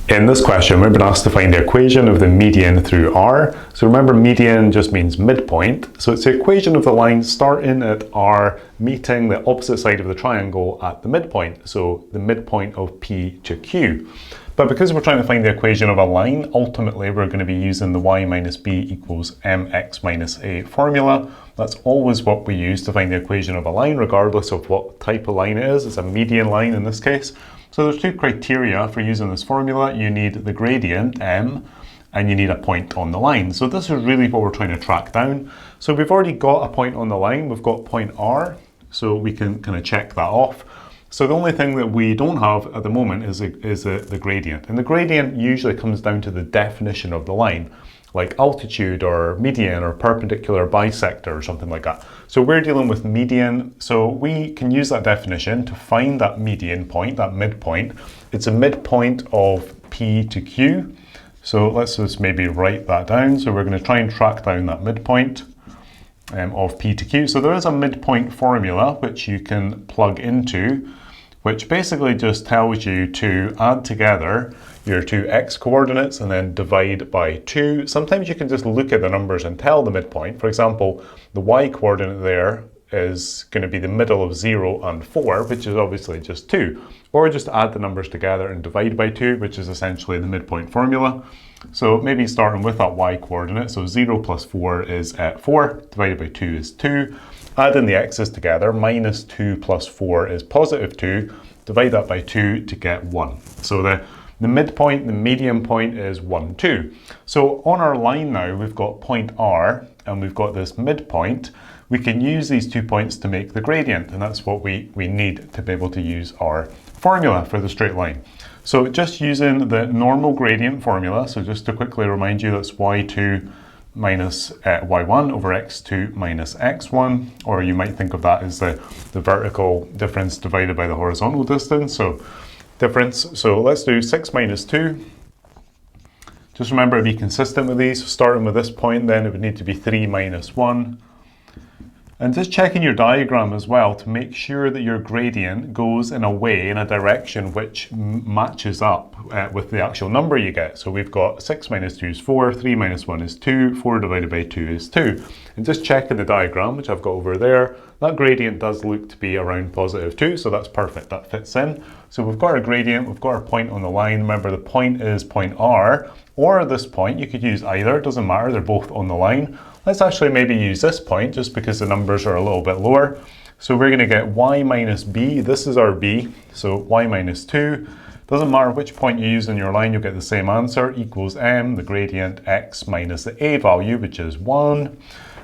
In this question, we've been asked to find the equation of the median through R. So remember, median just means midpoint. So it's the equation of the line starting at R, meeting the opposite side of the triangle at the midpoint. So the midpoint of P to Q. But because we're trying to find the equation of a line, ultimately we're going to be using the y minus b equals mx minus a formula. That's always what we use to find the equation of a line, regardless of what type of line it is. It's a median line in this case. So there's two criteria for using this formula. You need the gradient, m, and you need a point on the line. So this is really what we're trying to track down. So we've already got a point on the line. We've got point R, so we can kind of check that off. So the only thing that we don't have at the moment is the gradient. And the gradient usually comes down to the definition of the line, like altitude or median or perpendicular bisector or something like that. So we're dealing with median, so we can use that definition to find that median point, that midpoint. It's a midpoint of P to Q. So let's just maybe write that down. So we're going to try and track down that midpoint of P to Q. So there is a midpoint formula which you can plug into, which basically just tells you to add together your two x coordinates and then divide by 2. Sometimes you can just look at the numbers and tell the midpoint. For example, the y coordinate there is going to be the middle of 0 and 4, which is obviously just 2. Or just add the numbers together and divide by 2, which is essentially the midpoint formula. So maybe starting with that y coordinate, so 0 plus 4 is 4, divided by 2 is 2. Adding the x's together, minus 2 plus 4 is positive 2. Divide that by 2 to get 1. So the midpoint, the median point is 1, 2. So on our line now, we've got point R and we've got this midpoint. We can use these 2 points to make the gradient, and that's what we need to be able to use our formula for the straight line. So just using the normal gradient formula, so just to quickly remind you, that's y2 minus y1 over x2 minus x1, or you might think of that as the vertical difference divided by the horizontal distance. So difference, so let's do 6 minus 2. Just remember to be consistent with these. Starting with this point, then it would need to be 3 minus 1. And just checking your diagram as well to make sure that your gradient goes in a direction which matches up with the actual number you get. So we've got 6 minus 2 is 4, 3 minus 1 is 2, 4 divided by 2 is 2. And just checking the diagram, which I've got over there, that gradient does look to be around positive 2, so that's perfect, that fits in. So we've got our gradient, we've got our point on the line. Remember, the point is point R, or this point. You could use either, it doesn't matter, they're both on the line. Let's actually maybe use this point just because the numbers are a little bit lower. So we're going to get y minus b, this is our b, so y minus 2. Doesn't matter which point you use in your line, you'll get the same answer, equals m, the gradient, x minus the a value, which is 1.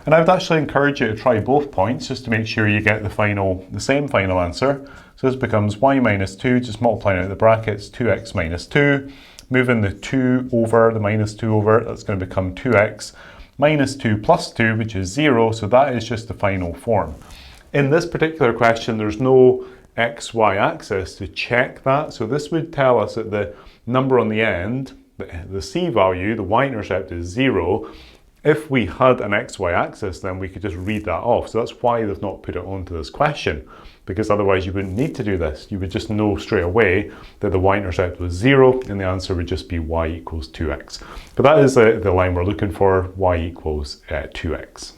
And I would actually encourage you to try both points just to make sure you get the same final answer. So this becomes y minus 2, just multiplying out the brackets, 2x minus 2. Moving the 2 over, the minus 2 over, that's going to become 2x minus 2 plus 2, which is 0, so that is just the final form. In this particular question, there's no xy axis to check that, so this would tell us that the number on the end, the c value, the y-intercept is 0. If we had an xy axis, then we could just read that off. So that's why they've not put it onto this question, because otherwise you wouldn't need to do this. You would just know straight away that the y-intercept was 0, and the answer would just be y equals 2x. But that is the line we're looking for, y equals 2x.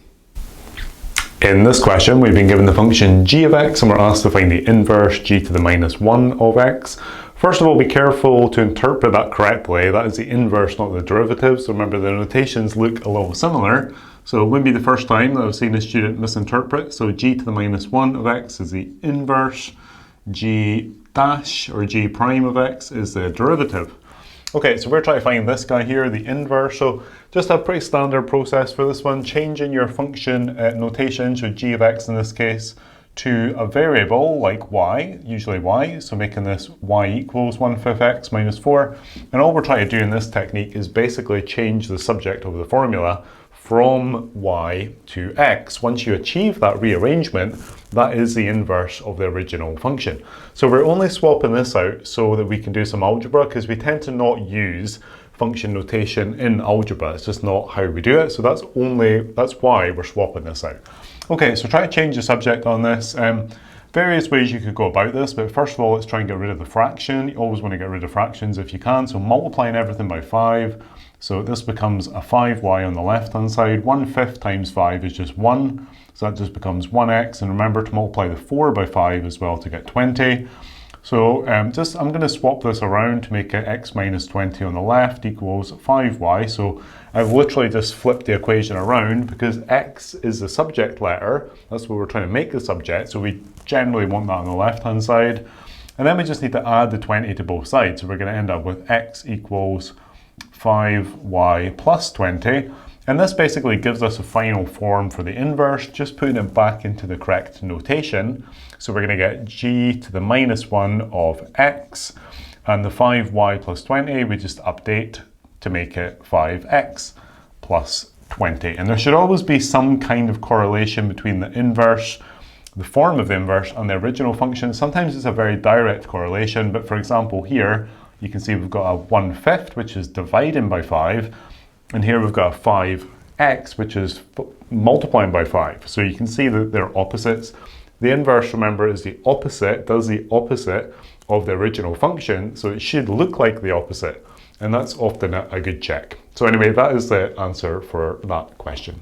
In this question, we've been given the function g of x, and we're asked to find the inverse g to the minus 1 of x. First of all, be careful to interpret that correctly. That is the inverse, not the derivative. So remember, the notations look a little similar. So it wouldn't be the first time that I've seen a student misinterpret. So g to the minus 1 of x is the inverse. G dash or g prime of x is the derivative. Okay, so we're trying to find this guy here, the inverse. So just a pretty standard process for this one. Changing your function notation, so g of x in this case, to a variable like y, usually y, so making this y equals 1/5 x minus 4. And all we're trying to do in this technique is basically change the subject of the formula from y to x. Once you achieve that rearrangement, that is the inverse of the original function. So we're only swapping this out so that we can do some algebra, because we tend to not use function notation in algebra. It's just not how we do it. So that's why we're swapping this out. Okay, so try to change the subject on this. various ways you could go about this, but first of all, let's try and get rid of the fraction. You always want to get rid of fractions if you can, so multiplying everything by 5. So this becomes a 5y on the left-hand side. 1/5 times 5 is just 1, so that just becomes 1x, and remember to multiply the 4 by 5 as well to get 20. So I'm going to swap this around to make it x minus 20 on the left equals 5y. So I've literally just flipped the equation around because x is the subject letter. That's what we're trying to make the subject. So we generally want that on the left-hand side. And then we just need to add the 20 to both sides. So we're going to end up with x equals 5y plus 20. And this basically gives us a final form for the inverse, just putting it back into the correct notation. So we're going to get g to the minus 1 of x, and the 5y plus 20 we just update to make it 5x plus 20. And there should always be some kind of correlation between the inverse, the form of the inverse, and the original function. Sometimes it's a very direct correlation, but for example here, you can see we've got a 1/5, which is dividing by 5, and here we've got a 5x, which is multiplying by 5. So you can see that they're opposites. The inverse, remember, is the opposite, does the opposite of the original function, so it should look like the opposite, and that's often a good check. So anyway, that is the answer for that question.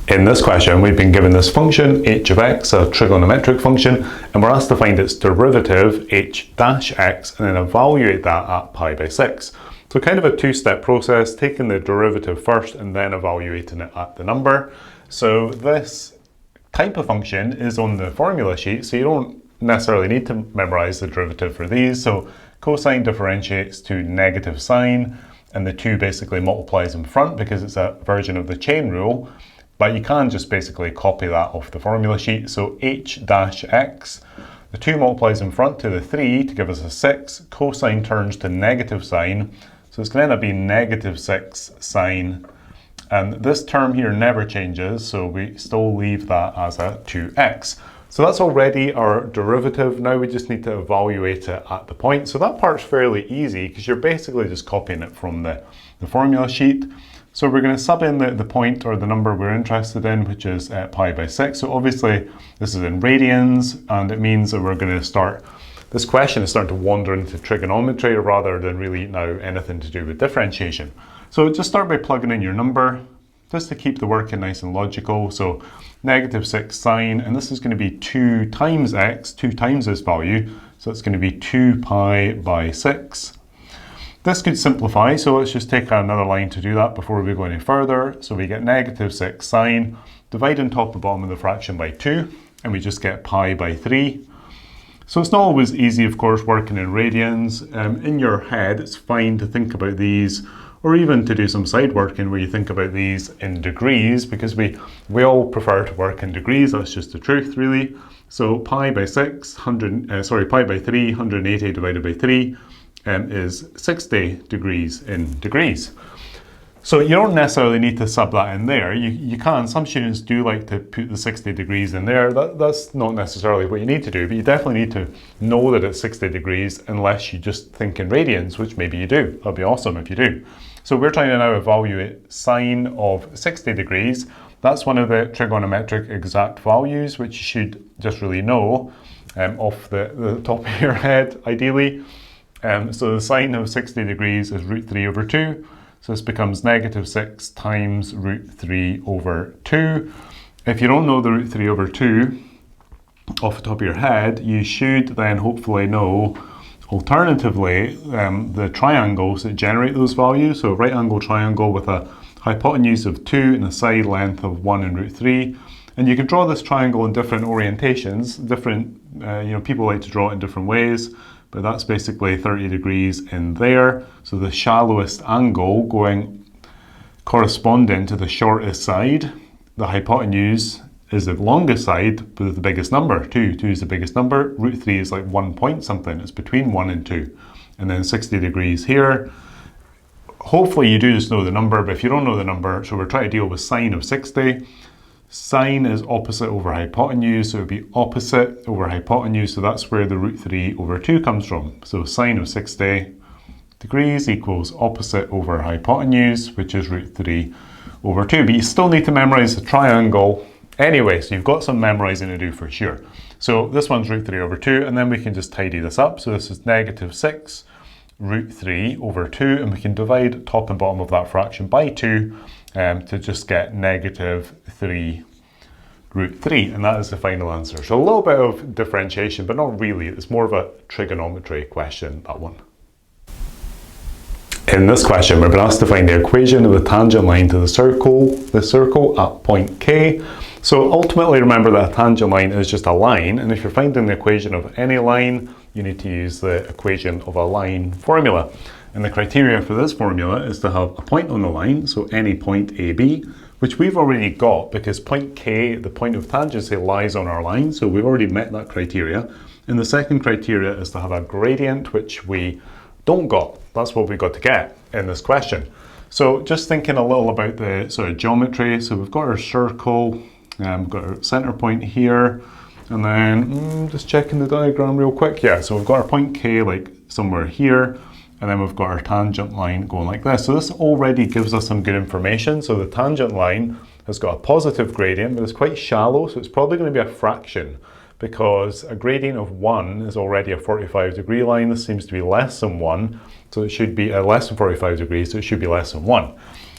In this question, we've been given this function, h of x, a trigonometric function, and we're asked to find its derivative, h dash x, and then evaluate that at pi by 6. So kind of a two-step process, taking the derivative first and then evaluating it at the number. So this type of function is on the formula sheet, so you don't necessarily need to memorize the derivative for these. So cosine differentiates to negative sine, and the 2 basically multiplies in front because it's a version of the chain rule. But you can just basically copy that off the formula sheet. So h dash x, the 2 multiplies in front to the 3 to give us a 6. Cosine turns to negative sine, so it's going to end up being negative 6 sine. And this term here never changes, so we still leave that as a 2x. So that's already our derivative. Now we just need to evaluate it at the point. So that part's fairly easy because you're basically just copying it from the formula sheet. So we're going to sub in the point or the number we're interested in, which is pi by 6. So obviously this is in radians, and it means that we're going to start, this question is starting to wander into trigonometry rather than really now anything to do with differentiation. So just start by plugging in your number, just to keep the working nice and logical. So negative 6 sine, and this is going to be 2 times x, 2 times this value, so it's going to be 2 pi by 6. This could simplify, so let's just take another line to do that before we go any further. So we get negative 6 sine, dividing top and bottom of the fraction by 2, and we just get pi by 3. So it's not always easy, of course, working in radians. In your head, it's fine to think about these, or even to do some side working where you think about these in degrees, because we all prefer to work in degrees. That's just the truth, really. So pi by 3, 180 divided by 3 is 60 degrees in degrees. So you don't necessarily need to sub that in there. You can. Some students do like to put the 60 degrees in there. That's not necessarily what you need to do, but you definitely need to know that it's 60 degrees unless you just think in radians, which maybe you do. That'll be awesome if you do. So we're trying to now evaluate sine of 60 degrees. That's one of the trigonometric exact values, which you should just really know off the top of your head, ideally. So the sine of 60 degrees is root 3 over 2. So this becomes negative 6 times root 3 over 2. If you don't know the root 3 over 2 off the top of your head, you should then hopefully know, alternatively, the triangles that generate those values. So right angle triangle with a hypotenuse of 2 and a side length of 1 and root 3. And you can draw this triangle in different orientations. People like to draw it in different ways. But that's basically 30 degrees in there. So the shallowest angle corresponding to the shortest side. The hypotenuse is the longest side with the biggest number, 2. 2 is the biggest number. Root 3 is like 1 point something. It's between 1 and 2. And then 60 degrees here. Hopefully you do just know the number, but if you don't know the number, so we're trying to deal with sine of 60. Sine is opposite over hypotenuse, so it would be opposite over hypotenuse, so that's where the root 3 over 2 comes from. So sine of 60 degrees equals opposite over hypotenuse, which is root 3 over 2. But you still need to memorize the triangle anyway, so you've got some memorizing to do for sure. So this one's root 3 over 2, and then we can just tidy this up. So this is negative 6 root 3 over 2, and we can divide top and bottom of that fraction by 2 to just get negative 3 root 3, and that is the final answer. So a little bit of differentiation, but not really. It's more of a trigonometry question, that one. In this question, we're been asked to find the equation of the tangent line to the circle at point K. So ultimately, remember that a tangent line is just a line, and if you're finding the equation of any line, you need to use the equation of a line formula. And the criteria for this formula is to have a point on the line, so any point AB, which we've already got because point K, the point of tangency, lies on our line, so we've already met that criteria. And the second criteria is to have a gradient, which we don't got. That's what we got to get in this question. So just thinking a little about the sort of geometry. So we've got our circle, we've got our center point here, and then just checking the diagram real quick. Yeah, so we've got our point K like somewhere here, and then we've got our tangent line going like this. So this already gives us some good information. So the tangent line has got a positive gradient, but it's quite shallow, so it's probably going to be a fraction, because a gradient of 1 is already a 45-degree line. This seems to be less than 1, so it should be less than 45 degrees, so it should be less than 1.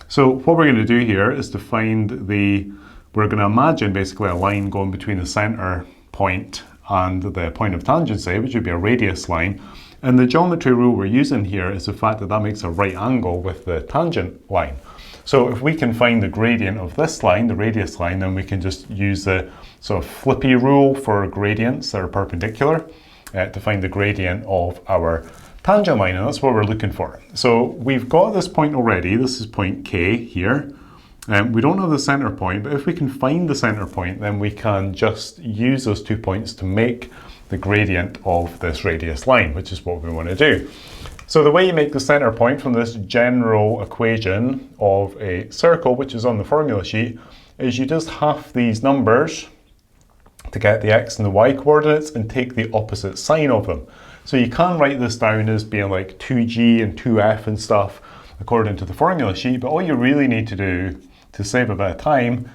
So what we're going to do here is to find we're going to imagine basically a line going between the center point and the point of tangency, which would be a radius line. And the geometry rule we're using here is the fact that that makes a right angle with the tangent line. So if we can find the gradient of this line, the radius line, then we can just use the sort of flippy rule for gradients that are perpendicular to find the gradient of our tangent line, and that's what we're looking for. So we've got this point already. This is point K here. We don't have the center point, but if we can find the center point, then we can just use those 2 points to make the gradient of this radius line, which is what we want to do. So the way you make the center point from this general equation of a circle, which is on the formula sheet, is you just half these numbers to get the x and the y coordinates and take the opposite sign of them. So you can write this down as being like 2g and 2f and stuff according to the formula sheet, but all you really need to do to save a bit of time,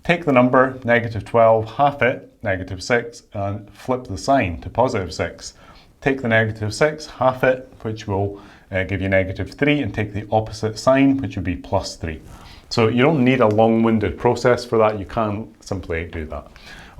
take the number negative 12, half it, negative 6, and flip the sign to positive 6. Take the negative 6, half it, which will give you negative 3, and take the opposite sign, which would be plus 3. So you don't need a long-winded process for that, you can simply do that.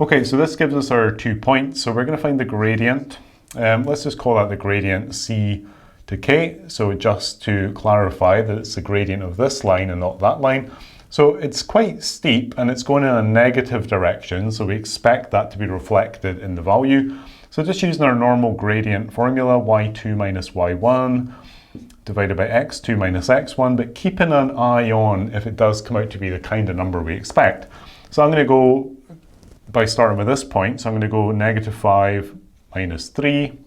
Okay, so this gives us our 2 points, so we're going to find the gradient. Let's just call that the gradient C to K, so just to clarify that it's the gradient of this line and not that line. So it's quite steep and it's going in a negative direction, so we expect that to be reflected in the value. So just using our normal gradient formula, y2 minus y1 divided by x2 minus x1, but keeping an eye on if it does come out to be the kind of number we expect. So I'm going to go by starting with this point, so I'm going to go negative 5 minus 3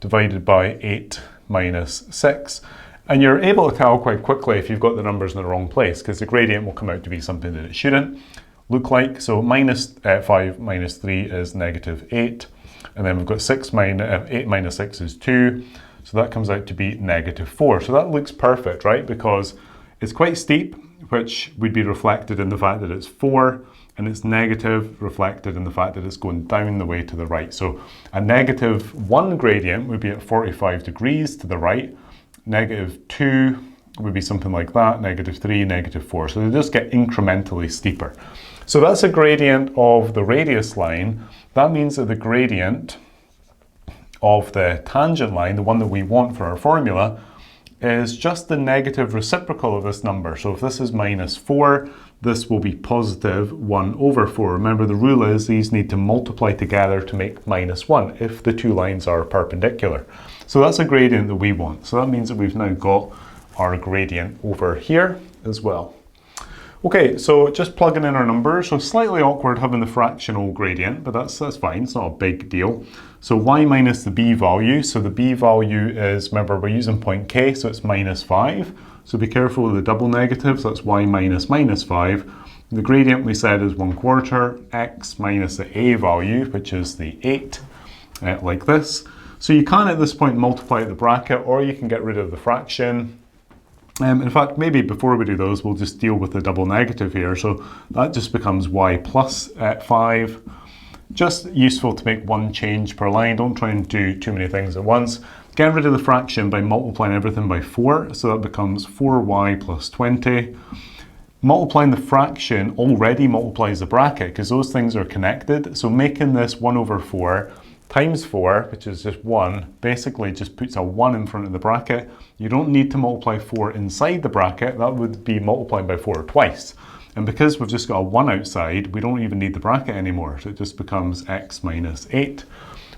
divided by 8 minus 6. And you're able to tell quite quickly if you've got the numbers in the wrong place, because the gradient will come out to be something that it shouldn't look like. So minus 5 minus 3 is negative 8. And then we've got 8 minus 6 is 2. So that comes out to be negative 4. So that looks perfect, right? Because it's quite steep, which would be reflected in the fact that it's 4. And it's negative, reflected in the fact that it's going down the way to the right. So a negative 1 gradient would be at 45 degrees to the right. Negative 2 would be something like that, negative 3, negative 4. So they just get incrementally steeper. So that's a gradient of the radius line. That means that the gradient of the tangent line, the one that we want for our formula, is just the negative reciprocal of this number. So if this is minus 4, this will be positive 1 over 4. Remember, the rule is these need to multiply together to make minus 1 if the two lines are perpendicular. So that's a gradient that we want. So that means that we've now got our gradient over here as well. Okay, so just plugging in our numbers. So slightly awkward having the fractional gradient, but that's fine, it's not a big deal. So y minus the b value. So the b value is, remember, we're using point K, so it's minus 5. So be careful with the double negatives, that's y minus minus 5. The gradient we said is 1/4, x minus the a value, which is the 8, like this. So you can at this point multiply the bracket, or you can get rid of the fraction. In fact, maybe before we do those, we'll just deal with the double negative here. So that just becomes y plus 5 Just useful to make one change per line. Don't try and do too many things at once. Get rid of the fraction by multiplying everything by 4, so that becomes 4y plus 20. Multiplying the fraction already multiplies the bracket because those things are connected. So making this 1 over 4 times 4, which is just 1, basically just puts a 1 in front of the bracket. You don't need to multiply 4 inside the bracket. That would be multiplied by 4 twice. And because we've just got a 1 outside, we don't even need the bracket anymore. So it just becomes x minus 8.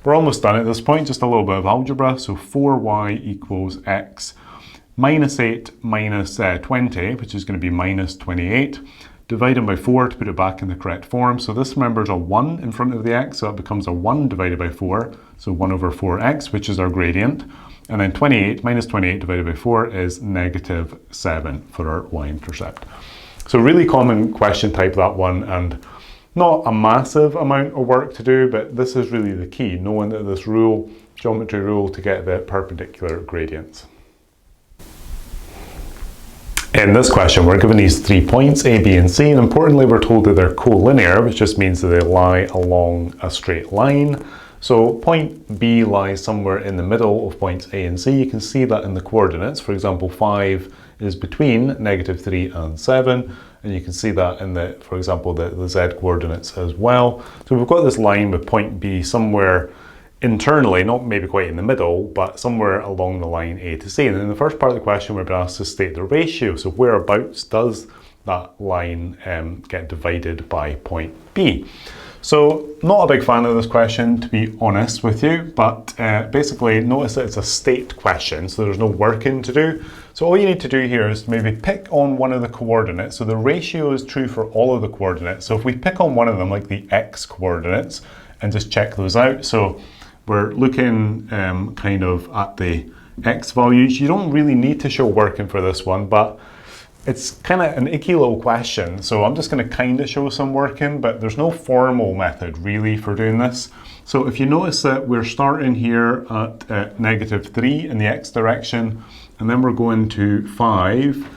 We're almost done at this point, just a little bit of algebra. So 4y equals x minus 8 minus 20, which is going to be minus 28. Dividing by 4 to put it back in the correct form. So this, remember, is a 1 in front of the x, so it becomes a 1 divided by 4. So 1 over 4x, which is our gradient. And then 28 minus 28 divided by 4 is negative 7 for our y-intercept. So really common question type, that one, and not a massive amount of work to do, but this is really the key, knowing that this rule, geometry rule, to get the perpendicular gradients. In this question, we're given these 3 points, A, B, and C, and importantly, we're told that they're collinear, which just means that they lie along a straight line. So point B lies somewhere in the middle of points A and C. You can see that in the coordinates. For example, 5 is between negative 3 and 7, and you can see that in the, for example, the Z coordinates as well. So we've got this line with point B somewhere internally, not maybe quite in the middle, but somewhere along the line A to C. And in the first part of the question, we're being asked to state the ratio. So whereabouts does that line get divided by point B? So not a big fan of this question, to be honest with you, but basically notice that it's a state question, so there's no working to do. So all you need to do here is maybe pick on one of the coordinates. So the ratio is true for all of the coordinates. So if we pick on one of them, like the x coordinates, and just check those out. So we're looking kind of at the x values. You don't really need to show working for this one, but it's kind of an icky little question, so I'm just going to kind of show some working, but there's no formal method really for doing this. So if you notice that we're starting here at negative 3 in the x direction, and then we're going to 5,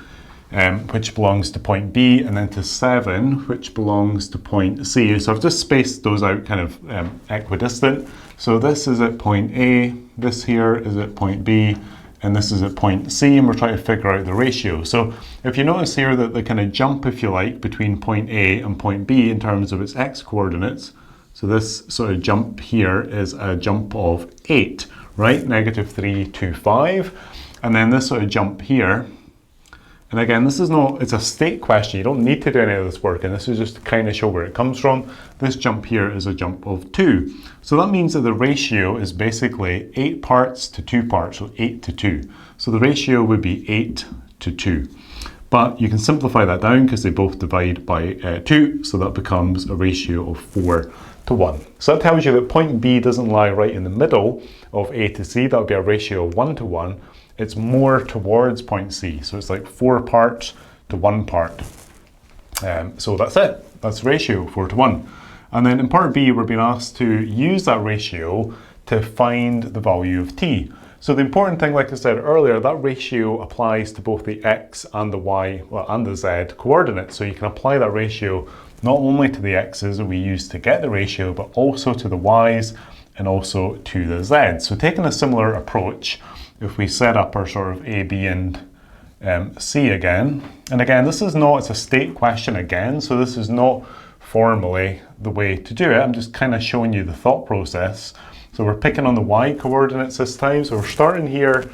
which belongs to point B, and then to 7, which belongs to point C. So I've just spaced those out kind of equidistant. So this is at point A, this here is at point B, and this is at point C, and we're trying to figure out the ratio. So if you notice here that the kind of jump, if you like, between point A and point B in terms of its x coordinates, so this sort of jump here is a jump of 8, right? Negative 3 to 5. And then this sort of jump here, and again, this is not, it's a state question. You don't need to do any of this work, and this is just to kind of show where it comes from. This jump here is a jump of 2. So that means that the ratio is basically 8 parts to 2 parts, so 8 to 2. So the ratio would be 8 to 2. But you can simplify that down because they both divide by 2, so that becomes a ratio of 4 to 1. So that tells you that point B doesn't lie right in the middle of A to C. That would be a ratio of 1 to 1. It's more towards point C. So it's like 4 parts to 1 part. So that's it. That's the ratio, 4 to 1. And then in part B, we're being asked to use that ratio to find the value of t. So the important thing, like I said earlier, that ratio applies to both the x and the y, well, and the z coordinates. So you can apply that ratio not only to the x's that we use to get the ratio, but also to the y's and also to the z's. So taking a similar approach, if we set up our sort of A, B, and C again, and again, this is not, it's a state question again, so this is not formally the way to do it. I'm just kind of showing you the thought process. So we're picking on the y coordinates this time. So we're starting here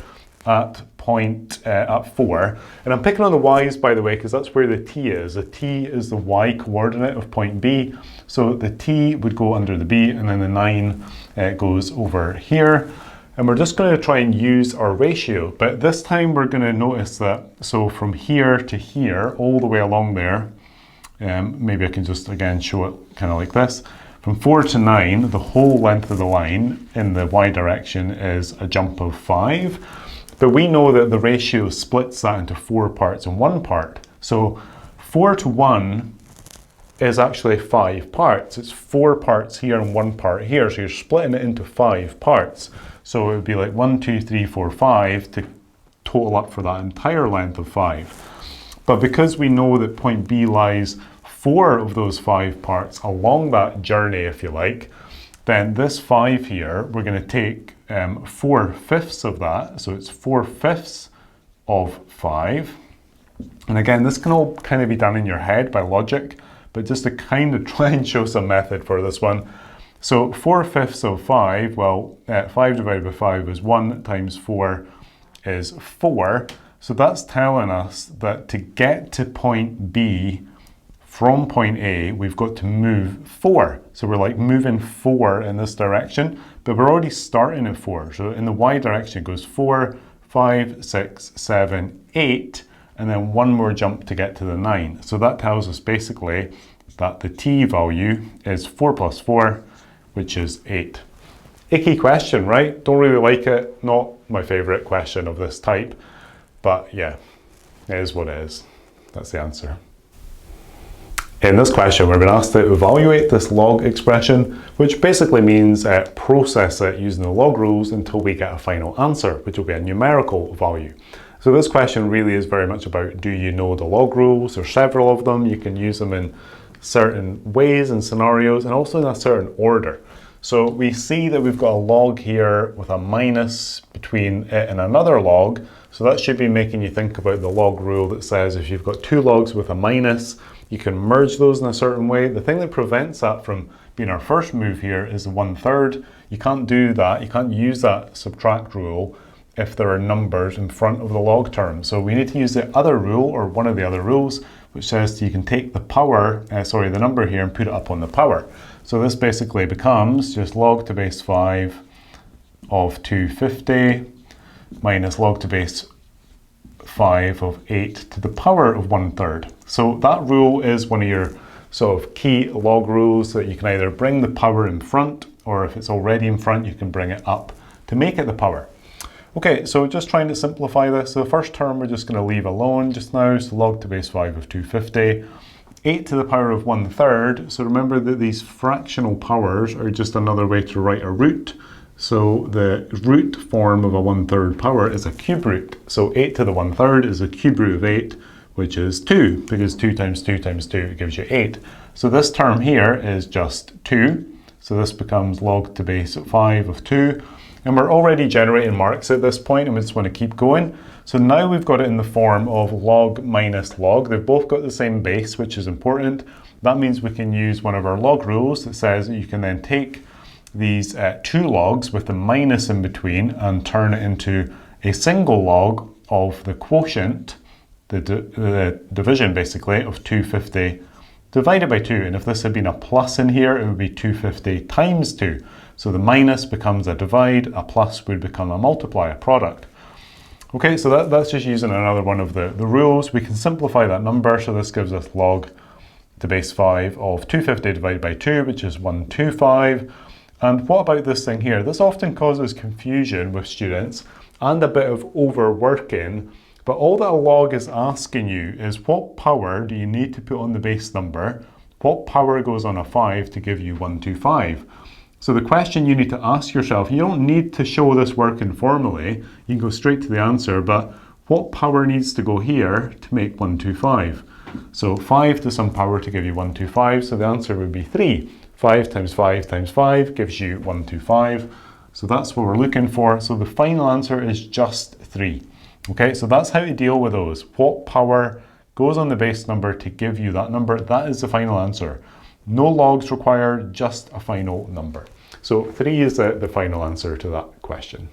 at point at 4, and I'm picking on the y's, by the way, because that's where the t is. The t is the y coordinate of point B, so the t would go under the B, and then the 9 goes over here. And we're just going to try and use our ratio, but this time we're going to notice that, so from here to here, all the way along there, maybe I can just again show it kind of like this. From 4 to 9, the whole length of the line in the y direction is a jump of 5. But we know that the ratio splits that into 4 parts and 1 part. So 4 to 1 is actually 5 parts. It's 4 parts here and 1 part here. So you're splitting it into 5 parts. So it would be like 1, 2, 3, 4, 5 to total up for that entire length of 5. But because we know that point B lies 4 of those 5 parts along that journey, if you like, then this 5 here, we're going to take 4/5 of that. So it's 4/5 of 5. And again, this can all kind of be done in your head by logic, but just to kind of try and show some method for this one. So 4/5 of 5, well, 5 divided by 5 is 1 times 4 is 4. So that's telling us that to get to point B from point A, we've got to move 4. So we're like moving 4 in this direction, but we're already starting at 4. So in the Y direction it goes 4, 5, 6, 7, 8, and then one more jump to get to the 9. So that tells us basically that the T value is 4 plus 4, which is 8. Icky question, right? Don't really like it. Not my favorite question of this type, but yeah, it is what it is. That's the answer. In this question, we're being asked to evaluate this log expression, which basically means process it using the log rules until we get a final answer, which will be a numerical value. So this question really is very much about, do you know the log rules? There's several of them. You can use them in certain ways and scenarios, and also in a certain order. So we see that we've got a log here with a minus between it and another log. So that should be making you think about the log rule that says if you've got two logs with a minus, you can merge those in a certain way. The thing that prevents that from being our first move here is the 1/3. You can't do that. You can't use that subtract rule if there are numbers in front of the log term. So we need to use the other rule, or one of the other rules, which says you can take the power, the number here, and put it up on the power. So this basically becomes just log to base 5 of 250 minus log to base 5 of 8 to the power of 1/3. So that rule is one of your sort of key log rules, that you can either bring the power in front, or if it's already in front, you can bring it up to make it the power. Okay, so just trying to simplify this. So the first term we're just going to leave alone just now. So log to base 5 of 250. 8 to the power of 1/3. So remember that these fractional powers are just another way to write a root. So the root form of a 1/3 power is a cube root. So 8 to the 1/3 is a cube root of 8, which is 2, because 2 times 2 times 2 gives you 8. So this term here is just 2. So this becomes log to base 5 of 2. And we're already generating marks at this point, and we just want to keep going. So now we've got it in the form of log minus log. They've both got the same base, which is important. That means we can use one of our log rules that says that you can then take these two logs with the minus in between and turn it into a single log of the quotient, the division basically, of 250 divided by 2. And if this had been a plus in here, it would be 250 times 2. So the minus becomes a divide, a plus would become a multiply, a product. Okay, so that's just using another one of the rules. We can simplify that number, so this gives us log to base 5 of 250 divided by 2, which is 125. And what about this thing here? This often causes confusion with students and a bit of overworking, but all that a log is asking you is what power do you need to put on the base number? What power goes on a 5 to give you 125? So the question you need to ask yourself, you don't need to show this working formally, you can go straight to the answer, but what power needs to go here to make 125? So 5 to some power to give you 125, so the answer would be 3. 5 times 5 times 5 gives you 125. So that's what we're looking for. So the final answer is just 3. Okay, so that's how to deal with those. What power goes on the base number to give you that number? That is the final answer. No logs required, just a final number. So 3 is the final answer to that question.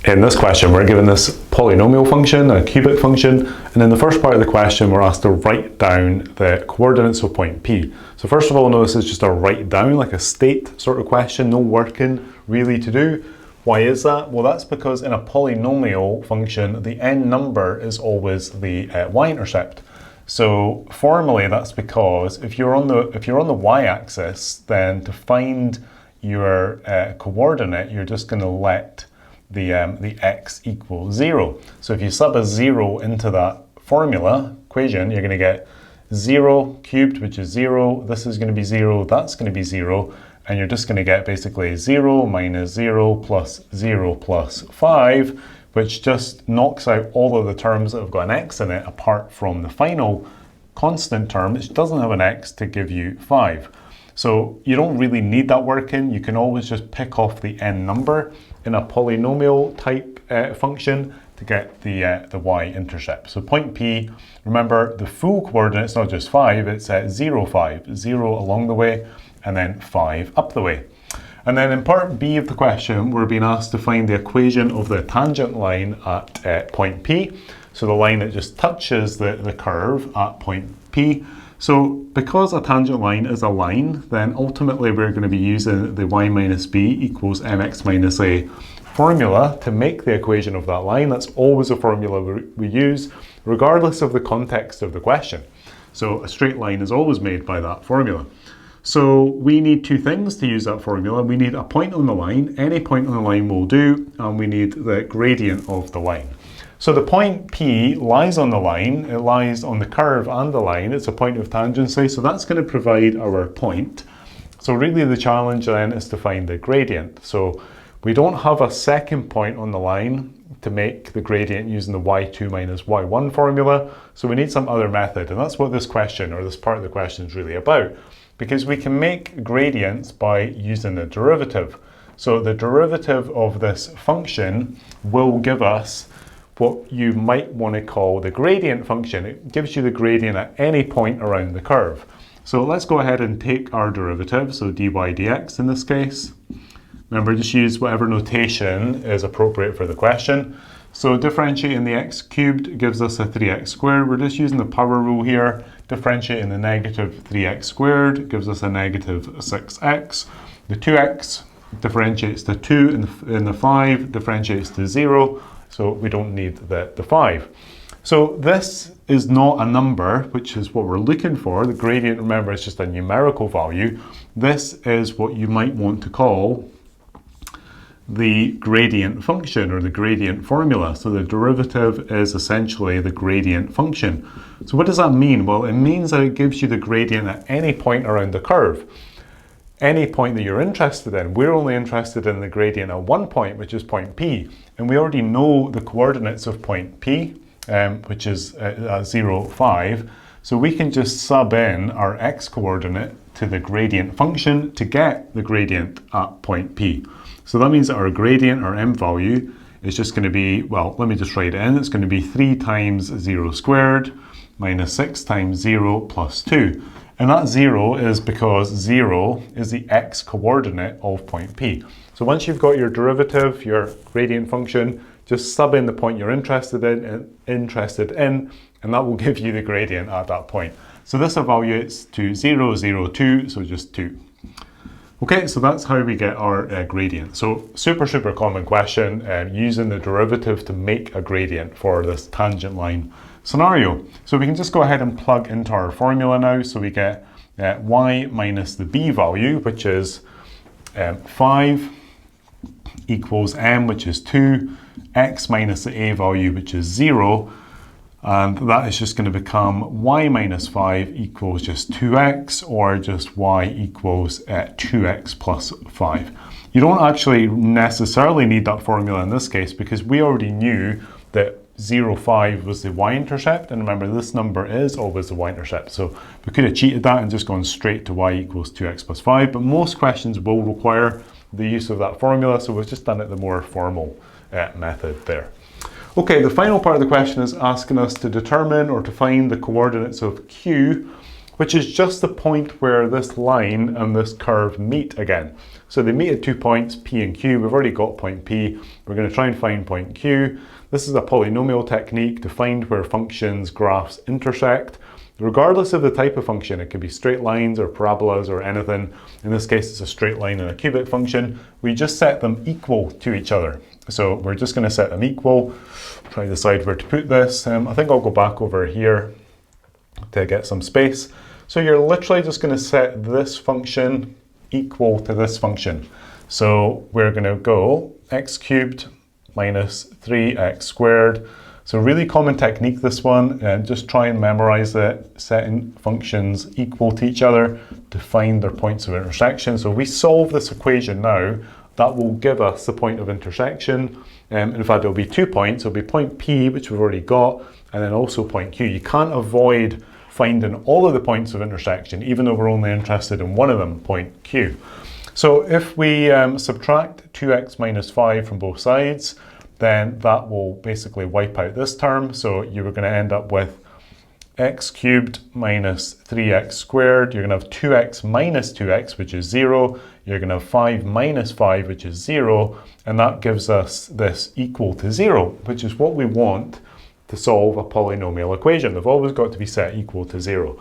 In this question, we're given this polynomial function, a cubic function, and in the first part of the question, we're asked to write down the coordinates of point P. So first of all, notice it's just a write down, like a state sort of question, no working really to do. Why is that? Well, that's because in a polynomial function, the end number is always the y-intercept. So formally, that's because if you're on the y-axis, then to find your coordinate, you're just going to let the x equal 0. So if you sub a 0 into that formula equation, you're going to get 0 cubed, which is 0. This is going to be 0. That's going to be 0. And you're just going to get basically 0 minus 0 plus 0 plus 5, which just knocks out all of the terms that have got an x in it apart from the final constant term, it doesn't have an x to give you 5. So you don't really need that working. You can always just pick off the n number in a polynomial type function to get the y-intercept. So point P, remember the full coordinates, not just 5, it's 0, 5, 0 along the way, and then 5 up the way. And then in part B of the question, we're being asked to find the equation of the tangent line at point P. So the line that just touches the curve at point P. So because a tangent line is a line, then ultimately we're going to be using the y minus b equals mx minus a formula to make the equation of that line. That's always a formula we use, regardless of the context of the question. So a straight line is always made by that formula. So we need two things to use that formula. We need a point on the line, any point on the line will do, and we need the gradient of the line. So the point P lies on the line, it lies on the curve and the line, it's a point of tangency, so that's going to provide our point. So really the challenge then is to find the gradient. So we don't have a second point on the line to make the gradient using the y2 minus y1 formula, so we need some other method, and that's what this question, or this part of the question, is really about. Because we can make gradients by using the derivative. So the derivative of this function will give us what you might want to call the gradient function. It gives you the gradient at any point around the curve. So let's go ahead and take our derivative, so dy dx in this case. Remember, just use whatever notation is appropriate for the question. So differentiating the x cubed gives us a 3x squared. We're just using the power rule here. Differentiating the negative 3x squared gives us a negative 6x. The 2x differentiates to 2, and the 5 differentiates to 0. So we don't need the 5. So this is not a number, which is what we're looking for. The gradient, remember, is just a numerical value. This is what you might want to call the gradient function, or the gradient formula. So the derivative is essentially the gradient function. So what does that mean? Well, it means that it gives you the gradient at any point around the curve. Any point that you're interested in. We're only interested in the gradient at one point, which is point P. And we already know the coordinates of point P, which is 0, 5. So we can just sub in our x coordinate to the gradient function to get the gradient at point P. So that means that our gradient, our m value, is just going to be, well, let me just write it in. It's going to be 3 times 0 squared minus 6 times 0 plus 2. And that 0 is because 0 is the x coordinate of point P. So once you've got your derivative, your gradient function, just sub in the point you're interested in, and that will give you the gradient at that point. So this evaluates to 0, 0, 2, so just 2. Okay, so that's how we get our gradient. So super common question, using the derivative to make a gradient for this tangent line scenario. So we can just go ahead and plug into our formula now. So we get y minus the b value, which is 5, equals m, which is 2, x minus the a value, which is 0, and that is just going to become y minus 5 equals just 2x, or just y equals 2x plus 5. You don't actually necessarily need that formula in this case, because we already knew that 0, 5 was the y-intercept, and remember this number is always the y-intercept, so we could have cheated that and just gone straight to y equals 2x plus 5, but most questions will require the use of that formula, so we've just done it the more formal method there. Okay, the final part of the question is asking us to determine or to find the coordinates of Q, which is just the point where this line and this curve meet again. So they meet at 2 points, P and Q. We've already got point P. We're going to try and find point Q. This is a polynomial technique to find where functions' graphs intersect. Regardless of the type of function, it could be straight lines or parabolas or anything. In this case, it's a straight line and a cubic function. We just set them equal to each other. So we're just going to set them equal. Try to decide where to put this. I think I'll go back over here to get some space. So you're literally just going to set this function equal to this function. So we're going to go x cubed minus 3x squared. So really common technique, this one, and just try and memorize it, setting functions equal to each other to find their points of intersection. So if we solve this equation now, that will give us the point of intersection. In fact, it'll be 2 points. It'll be point P, which we've already got, and then also point Q. You can't avoid finding all of the points of intersection, even though we're only interested in one of them, point Q. So if we subtract 2x minus 5 from both sides, then that will basically wipe out this term. So you're going to end up with x cubed minus 3x squared. You're going to have 2x minus 2x, which is 0. You're going to have 5 minus 5, which is 0. And that gives us this equal to 0, which is what we want to solve a polynomial equation. They've always got to be set equal to 0.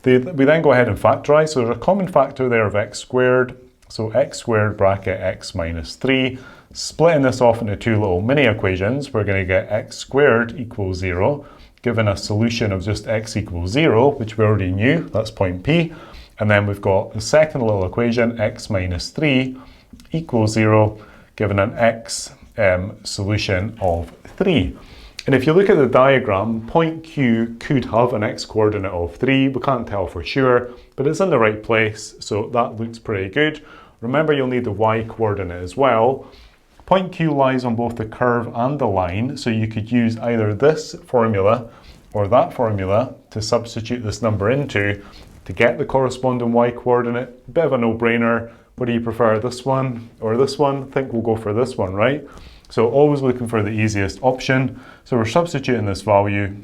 We then go ahead and factorize. So there's a common factor there of x squared. So x squared bracket x minus 3. Splitting this off into two little mini equations, we're going to get x squared equals 0, given a solution of just x equals 0, which we already knew, that's point P. And then we've got the second little equation, x minus 3 equals 0, given an x solution of 3. And if you look at the diagram, point Q could have an x-coordinate of 3. We can't tell for sure, but it's in the right place, so that looks pretty good. Remember, you'll need the y-coordinate as well. Point Q lies on both the curve and the line, so you could use either this formula or that formula to substitute this number into to get the corresponding y-coordinate. Bit of a no-brainer. What do you prefer, this one or this one? I think we'll go for this one, right? So always looking for the easiest option. So we're substituting this value,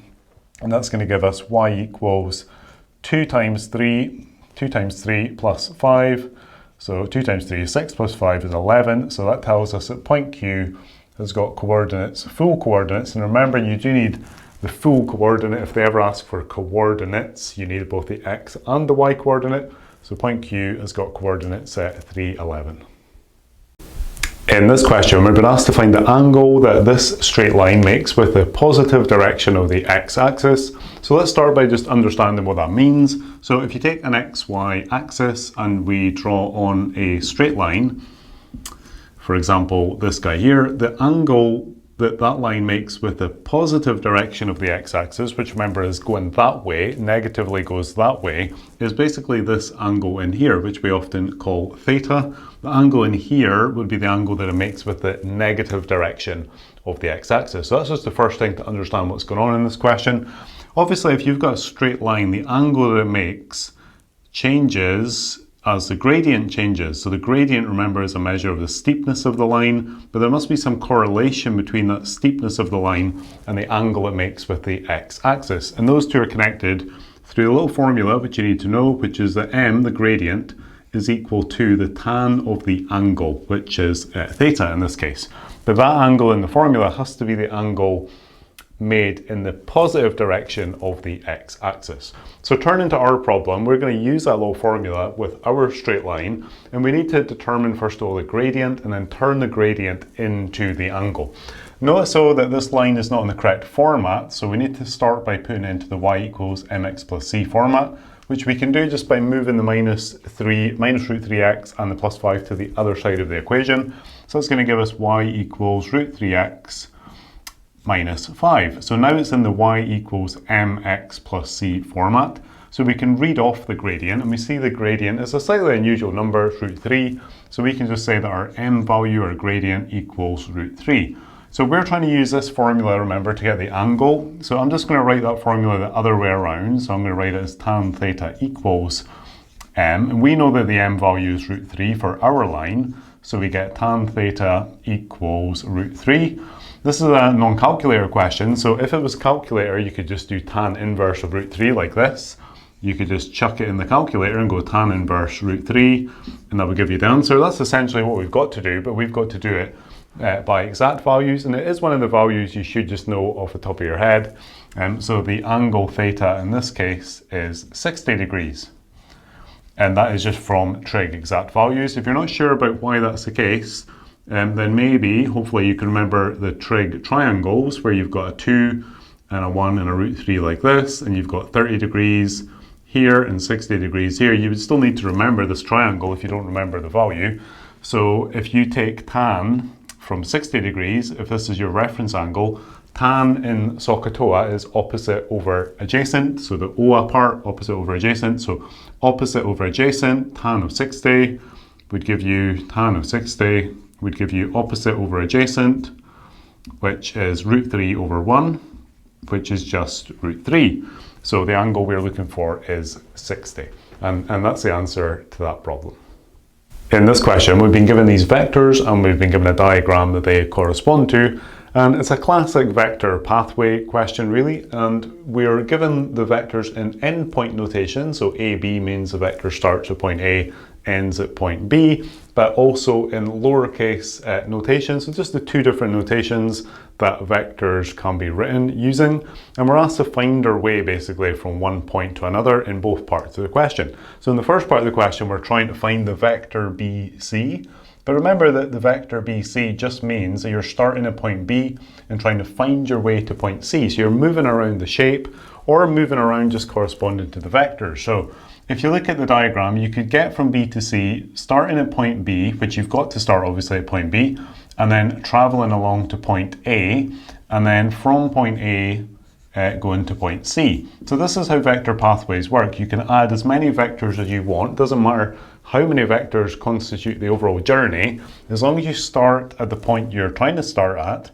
and that's going to give us y equals 2 times 3 plus 5. So 2 times 3 is 6 plus 5 is 11. So that tells us that point Q has got coordinates, full coordinates. And remember, you do need the full coordinate. If they ever ask for coordinates, you need both the x and the y coordinate. So point Q has got coordinates at 3, 11. In this question, we've been asked to find the angle that this straight line makes with the positive direction of the x-axis. So let's start by just understanding what that means. So if you take an xy axis and we draw on a straight line, for example, this guy here, the angle that that line makes with the positive direction of the x-axis, which remember is going that way, negatively goes that way, is basically this angle in here, which we often call theta. The angle in here would be the angle that it makes with the negative direction of the x-axis. So that's just the first thing to understand what's going on in this question. Obviously, if you've got a straight line, the angle that it makes changes as the gradient changes. So the gradient, remember, is a measure of the steepness of the line, but there must be some correlation between that steepness of the line and the angle it makes with the x-axis. And those two are connected through a little formula which you need to know, which is that m, the gradient, is equal to the tan of the angle, which is theta in this case. But that angle in the formula has to be the angle made in the positive direction of the x-axis. So turning to our problem, we're going to use that little formula with our straight line, and we need to determine first of all the gradient and then turn the gradient into the angle. Notice though that this line is not in the correct format, so we need to start by putting it into the y equals mx plus c format, which we can do just by moving the minus root 3x and the plus 5 to the other side of the equation. So it's going to give us y equals root 3x minus 5. So now it's in the y equals mx plus c format. So we can read off the gradient, and we see the gradient is a slightly unusual number, root 3. So we can just say that our m value, or gradient, equals root 3. So we're trying to use this formula, remember, to get the angle. So I'm just going to write that formula the other way around. So I'm going to write it as tan theta equals m. And we know that the m value is root 3 for our line. So we get tan theta equals root 3. This is a non-calculator question, so if it was calculator, you could just do tan inverse of root 3 like this. You could just chuck it in the calculator and go tan inverse root 3, and that would give you the answer. That's essentially what we've got to do, but we've got to do it by exact values, and it is one of the values you should just know off the top of your head. So the angle theta in this case is 60 degrees. And that is just from trig exact values. If you're not sure about why that's the case, then maybe, hopefully you can remember the trig triangles where you've got a 2 and a 1 and a root 3 like this, and you've got 30 degrees here and 60 degrees here. You would still need to remember this triangle if you don't remember the value. So if you take tan from 60 degrees, if this is your reference angle, tan in SOHCAHTOA is opposite over adjacent, so the OA part, opposite over adjacent. So opposite over adjacent, tan of 60 would give you tan of 60 would give you opposite over adjacent, which is root 3 over 1, which is just root 3. So the angle we're looking for is 60. And that's the answer to that problem. In this question, we've been given these vectors and we've been given a diagram that they correspond to. And it's a classic vector pathway question, really. And we're given the vectors in endpoint notation. So AB means the vector starts at point A, ends at point B, but also in lowercase notation. So just the two different notations that vectors can be written using. And we're asked to find our way basically from one point to another in both parts of the question. So in the first part of the question, we're trying to find the vector BC. But remember that the vector BC just means that you're starting at point B and trying to find your way to point C. So you're moving around the shape or moving around just corresponding to the vector. So if you look at the diagram, you could get from B to C, starting at point B, which you've got to start obviously at point B, and then traveling along to point A, and then from point A, going to point C. So this is how vector pathways work. You can add as many vectors as you want. Doesn't matter how many vectors constitute the overall journey, as long as you start at the point you're trying to start at,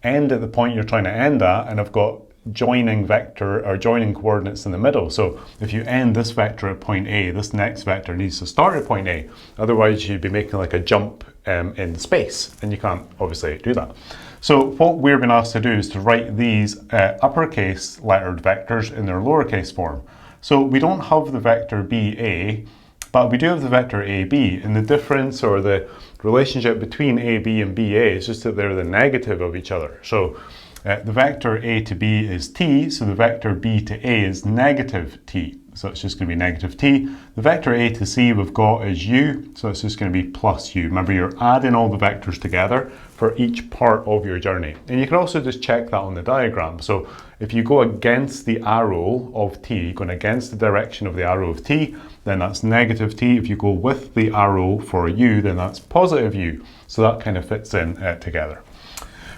end at the point you're trying to end at, and have got joining vector or joining coordinates in the middle. So if you end this vector at point A, this next vector needs to start at point A. Otherwise you'd be making like a jump in space, and you can't obviously do that. So what we're being asked to do is to write these uppercase lettered vectors in their lowercase form. So we don't have the vector BA, but we do have the vector AB, and the difference or the relationship between AB and BA is just that they're the negative of each other. So the vector A to B is t, so the vector B to A is negative t. So it's just going to be negative t. The vector A to C we've got is u, so it's just going to be plus u. Remember, you're adding all the vectors together for each part of your journey. And you can also just check that on the diagram. So if you go against the arrow of t, going against the direction of the arrow of t, then that's negative t. If you go with the arrow for u, then that's positive u. So that kind of fits in together.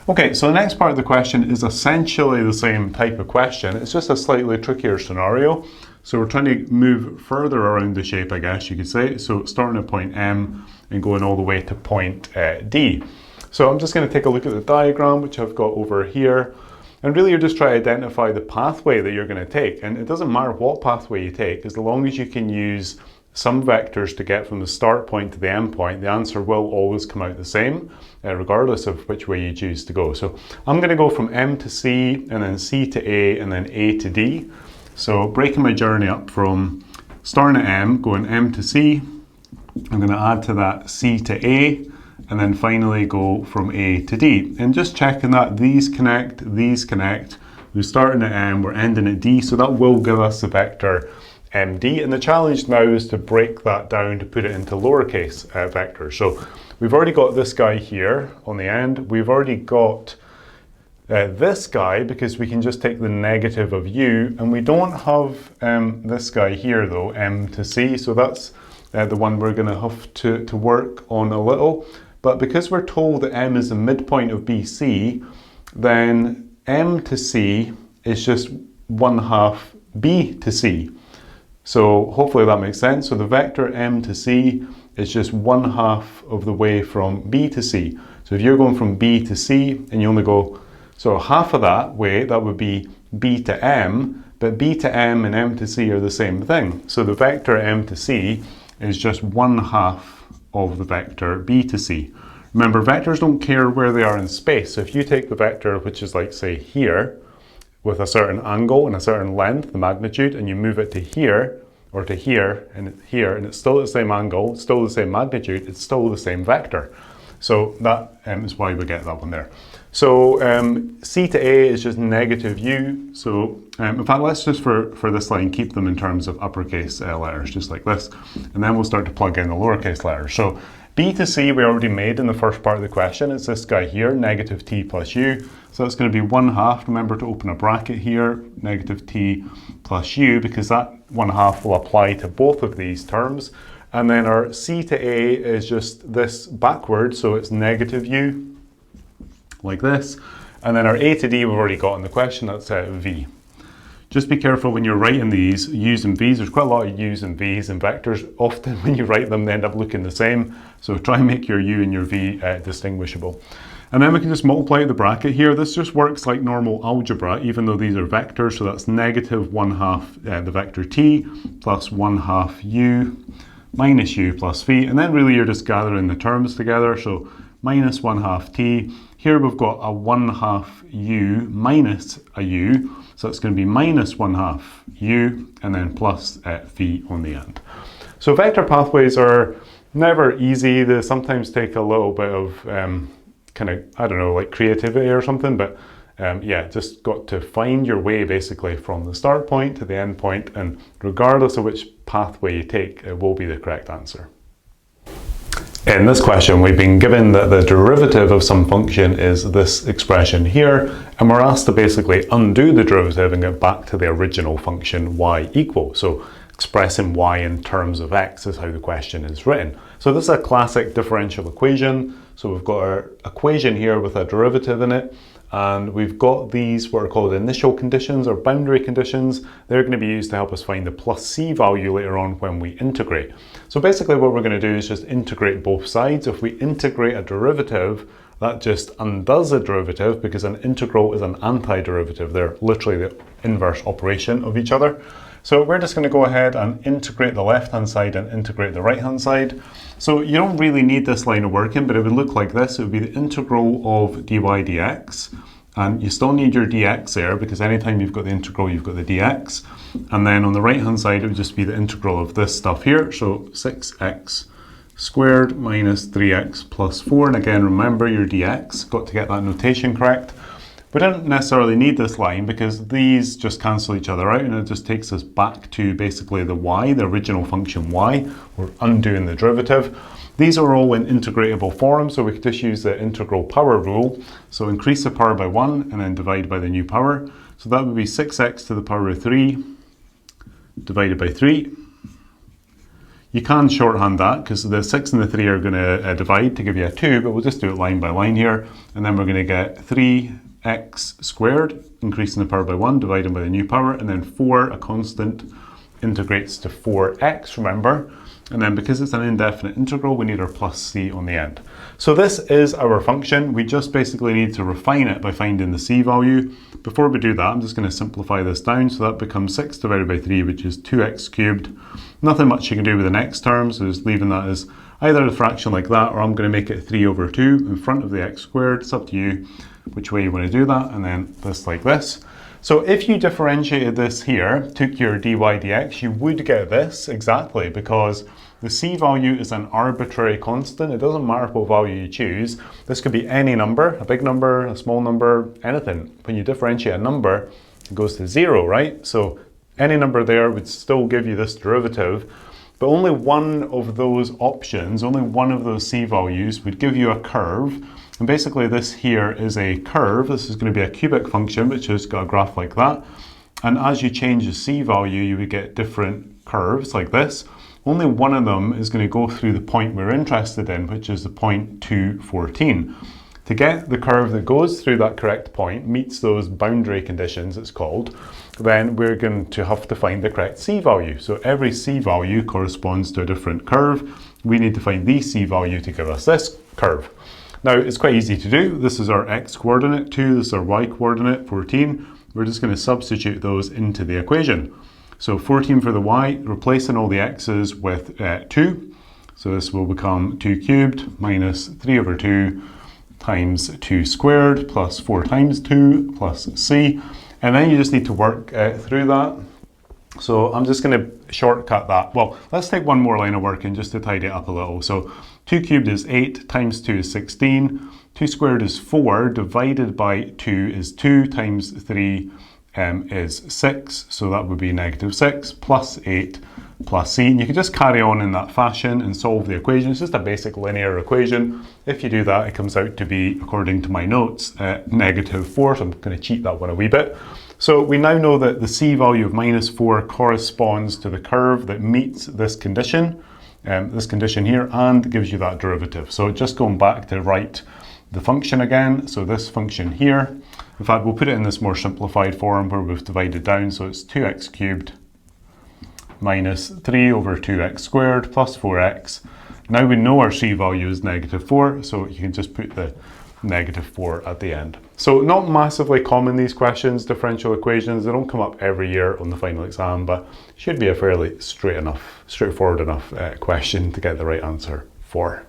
Okay, so the next part of the question is essentially the same type of question. It's just a slightly trickier scenario. So we're trying to move further around the shape, I guess you could say. So starting at point M and going all the way to point D. So I'm just going to take a look at the diagram, which I've got over here. And really you're just trying to identify the pathway that you're going to take. And it doesn't matter what pathway you take, as long as you can use some vectors to get from the start point to the end point, the answer will always come out the same, regardless of which way you choose to go. So I'm going to go from M to C, and then C to A, and then A to D. So breaking my journey up from starting at M, going M to C, I'm going to add to that C to A, and then finally go from A to D. And just checking that these connect, we're starting at M, we're ending at D, so that will give us the vector MD. And the challenge now is to break that down to put it into lowercase vectors. So we've already got this guy here on the end. We've already got this guy, because we can just take the negative of u, and we don't have this guy here though, M to C, so that's the one we're going to have to work on a little. But because we're told that M is the midpoint of BC, then M to C is just 1/2 B to C. So hopefully that makes sense. So the vector M to C is just 1/2 of the way from B to C. So if you're going from B to C and you only go sort of half of that way, that would be B to M, but B to M and M to C are the same thing. So the vector M to C is just 1/2 of the vector B to C. Remember, vectors don't care where they are in space. So if you take the vector, which is like, say, here, with a certain angle and a certain length, the magnitude, and you move it to here, or to here, and it's still the same angle, still the same magnitude, it's still the same vector. So that is why we get that one there. So C to A is just negative u. So in fact, let's just for this line keep them in terms of uppercase letters, just like this, and then we'll start to plug in the lowercase letters. So B to C we already made in the first part of the question. It's this guy here, negative t plus u. So it's going to be 1/2. Remember to open a bracket here, negative t plus u, because that 1/2 will apply to both of these terms. And then our C to A is just this backwards, so it's negative u, like this. And then our A to D we've already got in the question, that's V. Just be careful when you're writing these, U's and V's. There's quite a lot of U's and V's in vectors. Often when you write them, they end up looking the same. So try and make your U and your V distinguishable. And then we can just multiply out the bracket here. This just works like normal algebra, even though these are vectors. So that's negative 1/2 the vector t plus 1/2 u minus u plus v. And then really you're just gathering the terms together. So minus 1/2 t. Here we've got a 1/2 u minus a u. So it's going to be minus 1/2 u and then plus v on the end. So vector pathways are never easy. They sometimes take a little bit of kind of, I don't know, like creativity or something, but yeah, just got to find your way basically from the start point to the end point, and regardless of which pathway you take, it will be the correct answer. In this question, we've been given that the derivative of some function is this expression here, and we're asked to basically undo the derivative and get back to the original function y equal. So expressing y in terms of x is how the question is written. So this is a classic differential equation. So we've got our equation here with a derivative in it, and we've got these what are called initial conditions or boundary conditions. They're going to be used to help us find the plus c value later on when we integrate. So basically what we're going to do is just integrate both sides. If we integrate a derivative, that just undoes a derivative because an integral is an antiderivative. They're literally the inverse operation of each other. So we're just going to go ahead and integrate the left-hand side and integrate the right-hand side. So you don't really need this line of working, but it would look like this. It would be the integral of dy dx. And you still need your dx there because anytime you've got the integral, you've got the dx. And then on the right-hand side, it would just be the integral of this stuff here. So 6x squared minus 3x plus 4. And again, remember your dx. Got to get that notation correct. We don't necessarily need this line because these just cancel each other out, and it just takes us back to basically the y, the original function y. We're undoing the derivative. These are all in integratable form, so we could just use the integral power rule. So increase the power by 1 and then divide by the new power. So that would be 6x to the power of 3 divided by 3. You can shorthand that because the 6 and the 3 are going to divide to give you a 2, but we'll just do it line by line here. And then we're going to get 3x squared, increasing the power by 1, divided by the new power, and then 4, a constant, integrates to 4x, remember. And then because it's an indefinite integral, we need our plus c on the end. So this is our function. We just basically need to refine it by finding the c value. Before we do that, I'm just going to simplify this down. So that becomes 6 divided by 3, which is 2x cubed. Nothing much you can do with the next term, so just leaving that as either a fraction like that, or I'm going to make it 3 over 2 in front of the x squared. It's up to you which way you want to do that, and then this like this. So if you differentiated this here, took your dy dx, you would get this exactly, because the c value is an arbitrary constant. It doesn't matter what value you choose. This could be any number, a big number, a small number, anything. When you differentiate a number, it goes to 0, right? So any number there would still give you this derivative, but only one of those options, only one of those c values would give you a curve. And basically this here is a curve. This is going to be a cubic function, which has got a graph like that. And as you change the c value, you would get different curves like this. Only one of them is going to go through the point we're interested in, which is the point 2, 14. To get the curve that goes through that correct point, meets those boundary conditions, it's called, then we're going to have to find the correct c value. So every c value corresponds to a different curve. We need to find the c value to give us this curve. Now, it's quite easy to do. This is our x coordinate, 2, this is our y coordinate, 14. We're just going to substitute those into the equation. So 14 for the y, replacing all the x's with 2. So this will become 2 cubed minus 3 over 2 times 2 squared plus 4 times 2 plus c. And then you just need to work through that. So I'm just going to shortcut that. Well, let's take one more line of working just to tidy it up a little. So 2 cubed is 8, times 2 is 16, 2 squared is 4, divided by 2 is 2, times 3 is 6, so that would be negative 6, plus 8, plus c. And you can just carry on in that fashion and solve the equation. It's just a basic linear equation. If you do that, it comes out to be, according to my notes, negative 4, so I'm going to cheat that one a wee bit. So we now know that the c value of minus 4 corresponds to the curve that meets this condition here, and gives you that derivative. So just going back to write the function again, so this function here, in fact we'll put it in this more simplified form where we've divided down, so it's 2x cubed minus 3 over 2x squared plus 4x. Now we know our c value is negative 4, so you can just put the -4 at the end. So not massively common, these questions, differential equations. They don't come up every year on the final exam, but should be a fairly straightforward enough question to get the right answer for.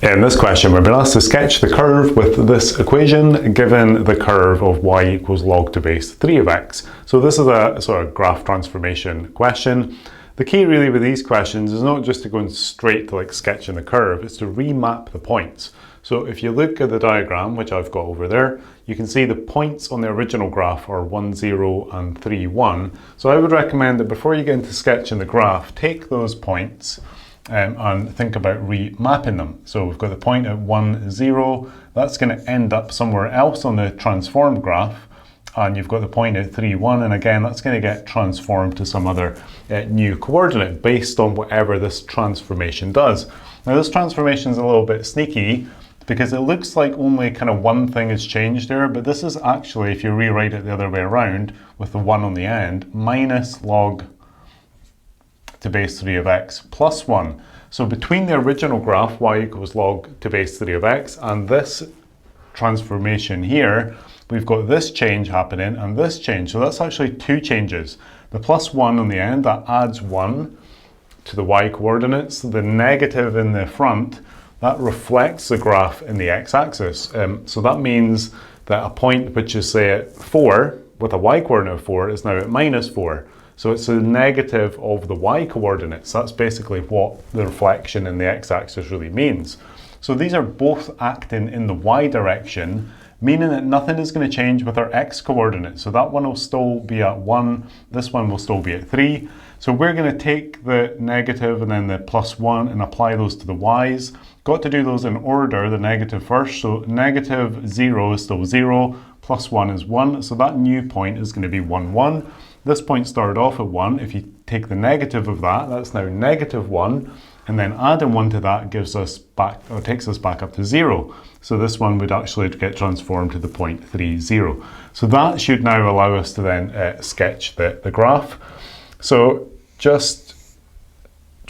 In this question, we're being asked to sketch the curve with this equation given the curve of y equals log to base 3 of x. So this is a sort of graph transformation question. The key really with these questions is not just to go straight to like sketching the curve, it's to remap the points. So if you look at the diagram, which I've got over there, you can see the points on the original graph are 1, 0 and 3, 1. So I would recommend that before you get into sketching the graph, take those points and think about remapping them. So we've got the point at 1, 0, that's going to end up somewhere else on the transformed graph. And you've got the point at 3, 1, and again, that's going to get transformed to some other new coordinate based on whatever this transformation does. Now this transformation is a little bit sneaky because it looks like only kind of one thing has changed there, but this is actually, if you rewrite it the other way around with the 1 on the end, minus log to base 3 of x plus 1. So between the original graph, y equals log to base 3 of x, and this transformation here, we've got this change happening and this change. So that's actually two changes. The plus 1 on the end, that adds 1 to the y coordinates. The negative in the front, that reflects the graph in the x-axis. So that means that a point which is, say, at 4, with a y coordinate of 4, is now at -4. So it's a negative of the y coordinates. That's basically what the reflection in the x-axis really means. So these are both acting in the y direction, meaning that nothing is going to change with our x coordinates. So that one will still be at 1, this one will still be at 3. So we're going to take the negative and then the plus 1 and apply those to the y's. Got to do those in order, the negative first. So negative 0 is still 0, plus 1 is 1. So that new point is going to be 1, 1. This point started off at 1. If you take the negative of that, that's now -1. And then adding 1 to that gives us back, or takes us back up to 0. So this one would actually get transformed to the point 3, 0. So that should now allow us to then sketch the graph. So just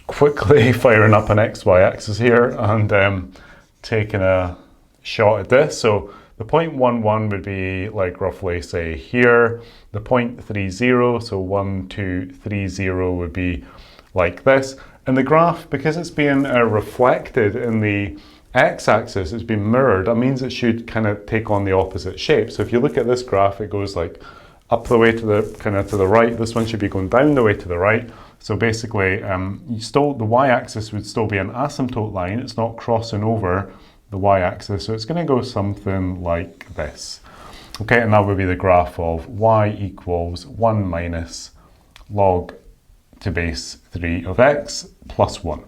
quickly firing up an XY axis here and taking a shot at this. So the point 1, 1 would be like roughly say here. The point 3, 0, so 1, 2, 3, 0 would be like this. And the graph, because it's being reflected in the x-axis, it's been mirrored, that means it should kind of take on the opposite shape. So if you look at this graph, it goes like up the way to the kind of to the right. This one should be going down the way to the right. So basically, the y-axis would still be an asymptote line. It's not crossing over the y-axis, so it's going to go something like this. Okay, and that would be the graph of y equals 1 minus log to base 3 of x plus 1.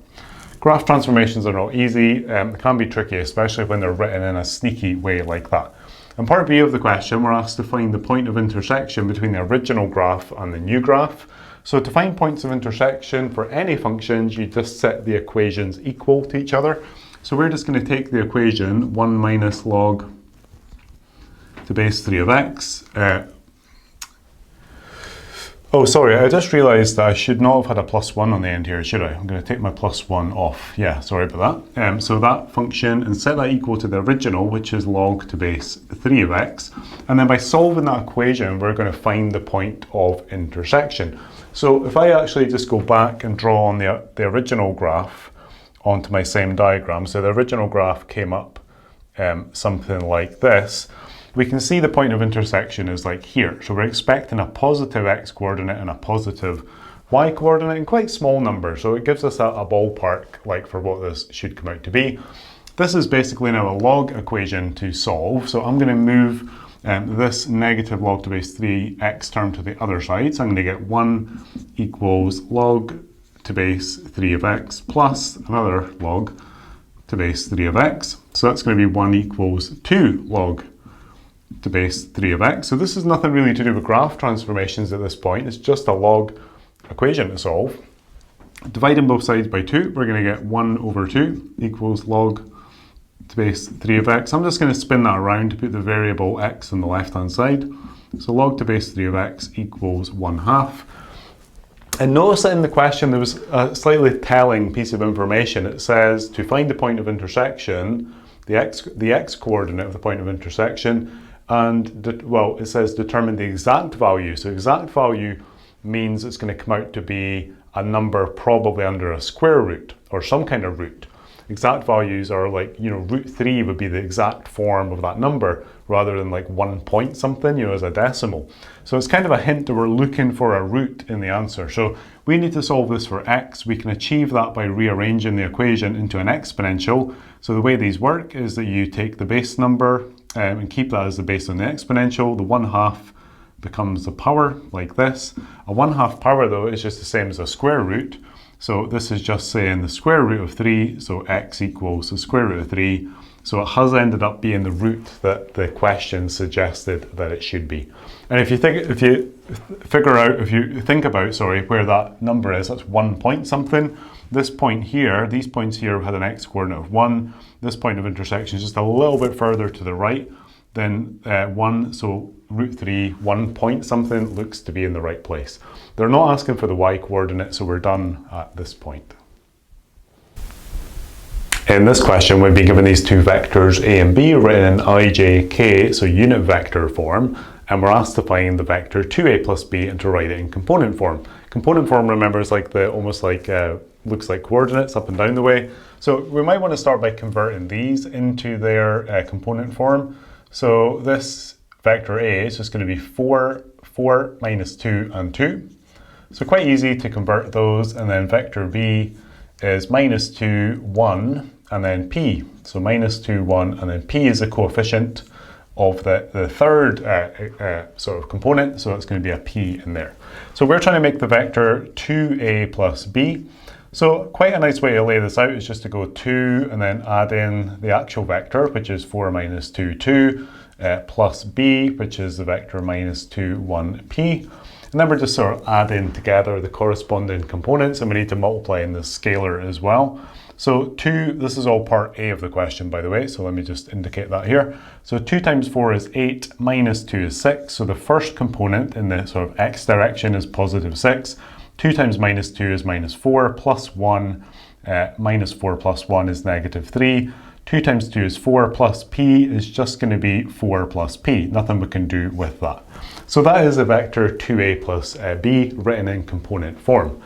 Graph transformations are not easy. They can be tricky, especially when they're written in a sneaky way like that. In part B of the question, we're asked to find the point of intersection between the original graph and the new graph. So to find points of intersection for any functions, you just set the equations equal to each other. So we're just going to take the equation 1 minus log to base 3 of x. Oh, sorry, I just realised that I should not have had a plus 1 on the end here, should I? I'm going to take my plus 1 off. Yeah, sorry about that. So that function, and set that equal to the original, which is log to base 3 of x. And then by solving that equation, we're going to find the point of intersection. So if I actually just go back and draw on the original graph onto my same diagram, so the original graph came up something like this, we can see the point of intersection is like here. So we're expecting a positive x coordinate and a positive y coordinate in quite small numbers. So it gives us a ballpark like for what this should come out to be. This is basically now a log equation to solve. So I'm going to move this negative log to base 3x term to the other side. So I'm going to get 1 equals log to base 3 of x plus another log to base 3 of x. So that's going to be 1 equals 2 log to base 3 of x. So this is nothing really to do with graph transformations at this point. It's just a log equation to solve. Dividing both sides by 2, we're going to get 1 over 2 equals log to base 3 of x. I'm just going to spin that around to put the variable x on the left-hand side. So log to base 3 of x equals 1/2. And notice that in the question there was a slightly telling piece of information. It says to find the point of intersection, the x coordinate of the point of intersection, and well, it says determine the exact value. So exact value means it's going to come out to be a number probably under a square root or some kind of root. Exact values are like, root 3 would be the exact form of that number rather than like 1 point something, as a decimal. So it's kind of a hint that we're looking for a root in the answer. So we need to solve this for x. We can achieve that by rearranging the equation into an exponential. So the way these work is that you take the base number and keep that as the base on the exponential. The 1/2 becomes the power like this. A 1/2 power though is just the same as a square root. So this is just saying the square root of 3, so x equals the square root of 3. So it has ended up being the root that the question suggested that it should be. And if you think about where that number is, that's 1 point something. This point here, these points here had an x coordinate of 1. This point of intersection is just a little bit further to the right than 1, so root 3, 1 point something looks to be in the right place. They're not asking for the y coordinate, so we're done at this point. In this question, we've been given these two vectors a and b written in I, j, k, so unit vector form, and we're asked to find the vector 2a plus b and to write it in component form. Component form, remember, is like looks like coordinates up and down the way. So we might want to start by converting these into their component form. So this vector a is just going to be 4, 4 minus 2 and 2. So quite easy to convert those, and then vector b is minus 2, 1, and then p. So minus 2, 1, and then p is the coefficient of the third sort of component, so it's going to be a p in there. So we're trying to make the vector 2a plus b. So quite a nice way to lay this out is just to go 2 and then add in the actual vector, which is 4 minus 2, 2, plus b, which is the vector minus 2, 1, p. And then we're just sort of adding together the corresponding components, and we need to multiply in the scalar as well. So 2, this is all part A of the question, by the way, so let me just indicate that here. So 2 times 4 is 8, minus 2 is 6. So the first component in the sort of x direction is positive 6. 2 times minus 2 is minus 4, plus 1, minus 4 plus 1 is negative 3. 2 times 2 is 4, plus p is just going to be 4 plus p. Nothing we can do with that. So that is the vector 2a plus b written in component form.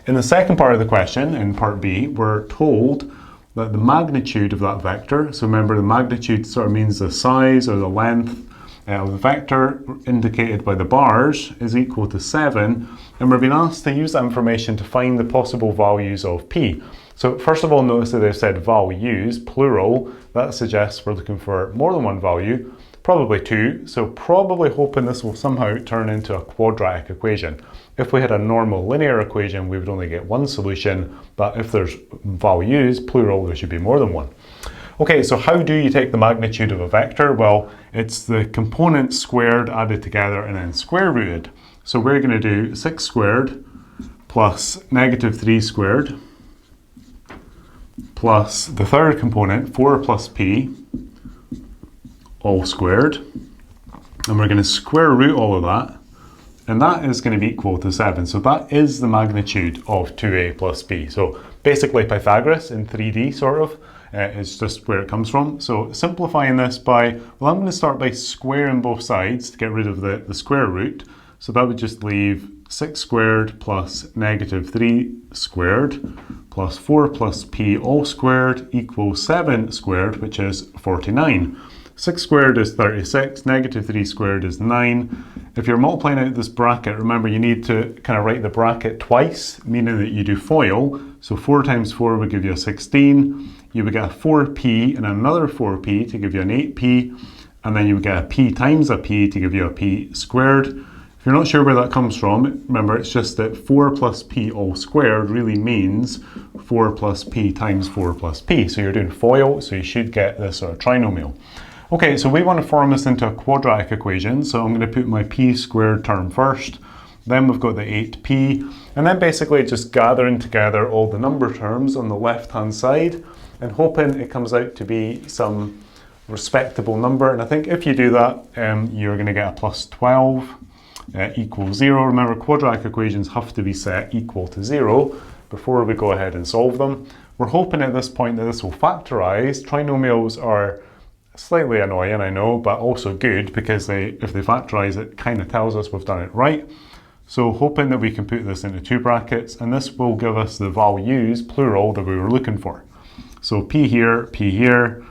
In the second part of the question, in part B, we're told that the magnitude of that vector, so remember the magnitude sort of means the size or the length of the vector indicated by the bars is equal to 7, and we're being asked to use that information to find the possible values of p. So first of all, notice that they've said values, plural. That suggests we're looking for more than one value, probably 2. So probably hoping this will somehow turn into a quadratic equation. If we had a normal linear equation, we would only get one solution, but if there's values, plural, there should be more than one. Okay, so how do you take the magnitude of a vector? Well, it's the components squared, added together, and then square rooted. So we're going to do 6 squared plus negative 3 squared plus the third component, 4 plus p, all squared. And we're going to square root all of that. And that is going to be equal to 7. So that is the magnitude of 2a plus b. So basically Pythagoras in 3D sort of. It's just where it comes from. So simplifying this by, well, I'm going to start by squaring both sides to get rid of the square root. So that would just leave 6 squared plus negative 3 squared plus 4 plus p all squared equals 7 squared, which is 49. 6 squared is 36, negative 3 squared is 9. If you're multiplying out this bracket, remember you need to kind of write the bracket twice, meaning that you do FOIL. So 4 times 4 would give you a 16. You would get a 4p and another 4p to give you an 8p. And then you would get a p times a p to give you a p squared. If you're not sure where that comes from, remember it's just that 4 plus p all squared really means 4 plus p times 4 plus p. So you're doing FOIL, so you should get this sort of trinomial. Okay, so we want to form this into a quadratic equation, so I'm going to put my p squared term first, then we've got the 8p, and then basically just gathering together all the number terms on the left-hand side, and hoping it comes out to be some respectable number. And I think if you do that, you're going to get a plus 12 equals 0. Remember, quadratic equations have to be set equal to 0 before we go ahead and solve them. We're hoping at this point that this will factorise. Trinomials are slightly annoying, I know, but also good because if they factorise, it kind of tells us we've done it right. So hoping that we can put this into two brackets, and this will give us the values, plural, that we were looking for. So P here,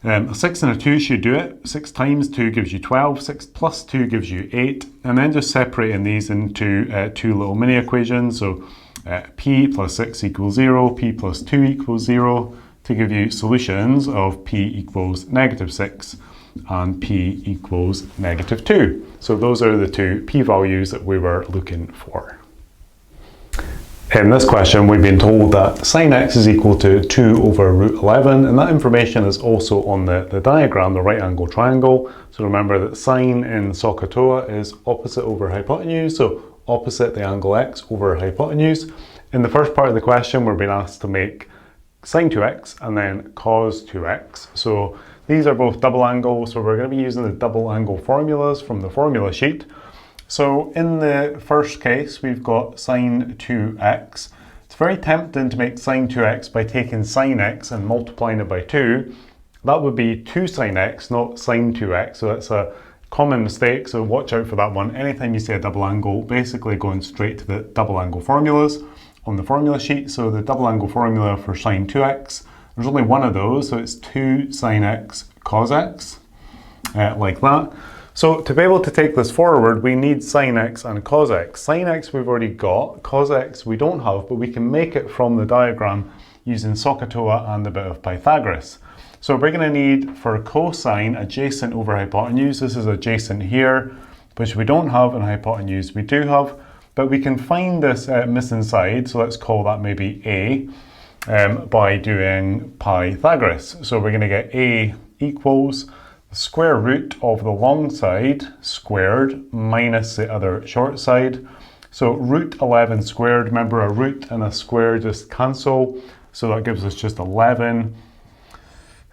a 6 and a 2 should do it. 6 times 2 gives you 12, 6 plus 2 gives you 8, and then just separating these into two little mini equations. So P plus 6 equals 0, P plus 2 equals 0, to give you solutions of P equals negative 6 and P equals negative 2. So those are the two P values that we were looking for. In this question, we've been told that sine x is equal to 2 over root 11, and that information is also on the diagram, the right angle triangle. So remember that sine in SOHCAHTOA is opposite over hypotenuse, so opposite the angle x over hypotenuse. In the first part of the question, we're being asked to make sine 2x and then cos 2x. So these are both double angles, so we're going to be using the double angle formulas from the formula sheet. So in the first case, we've got sine 2x. It's very tempting to make sine 2x by taking sine x and multiplying it by 2. That would be 2 sine x, not sine 2x. So that's a common mistake, so watch out for that one. Anytime you see a double angle, basically going straight to the double angle formulas on the formula sheet. So the double angle formula for sine 2x, there's only one of those, so it's 2 sine x cos x, like that. So to be able to take this forward, we need sine x and cos x. Sine x we've already got, cos x we don't have, but we can make it from the diagram using SOHCAHTOA and a bit of Pythagoras. So we're going to need, for cosine, adjacent over hypotenuse. This is adjacent here, which we don't have, and hypotenuse we do have. But we can find this missing side, so let's call that maybe a, by doing Pythagoras. So we're going to get a equals the square root of the long side squared minus the other short side. So root 11 squared, remember a root and a square just cancel, so that gives us just 11.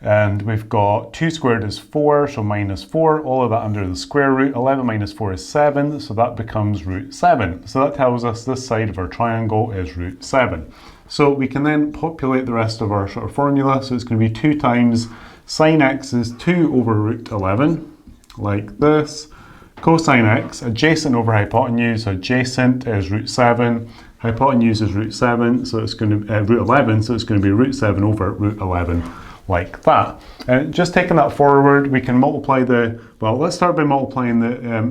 And we've got 2 squared is 4, so minus 4, all of that under the square root. 11 minus 4 is 7, so that becomes root 7. So that tells us this side of our triangle is root 7. So we can then populate the rest of our sort of formula. So it's going to be 2 times sine x is 2 over root 11, like this. Cosine x, adjacent over hypotenuse, adjacent is root 7, hypotenuse is root 7, so it's going to be root 11, so it's going to be root 7 over root 11, like that. And just taking that forward, we can multiply let's start by multiplying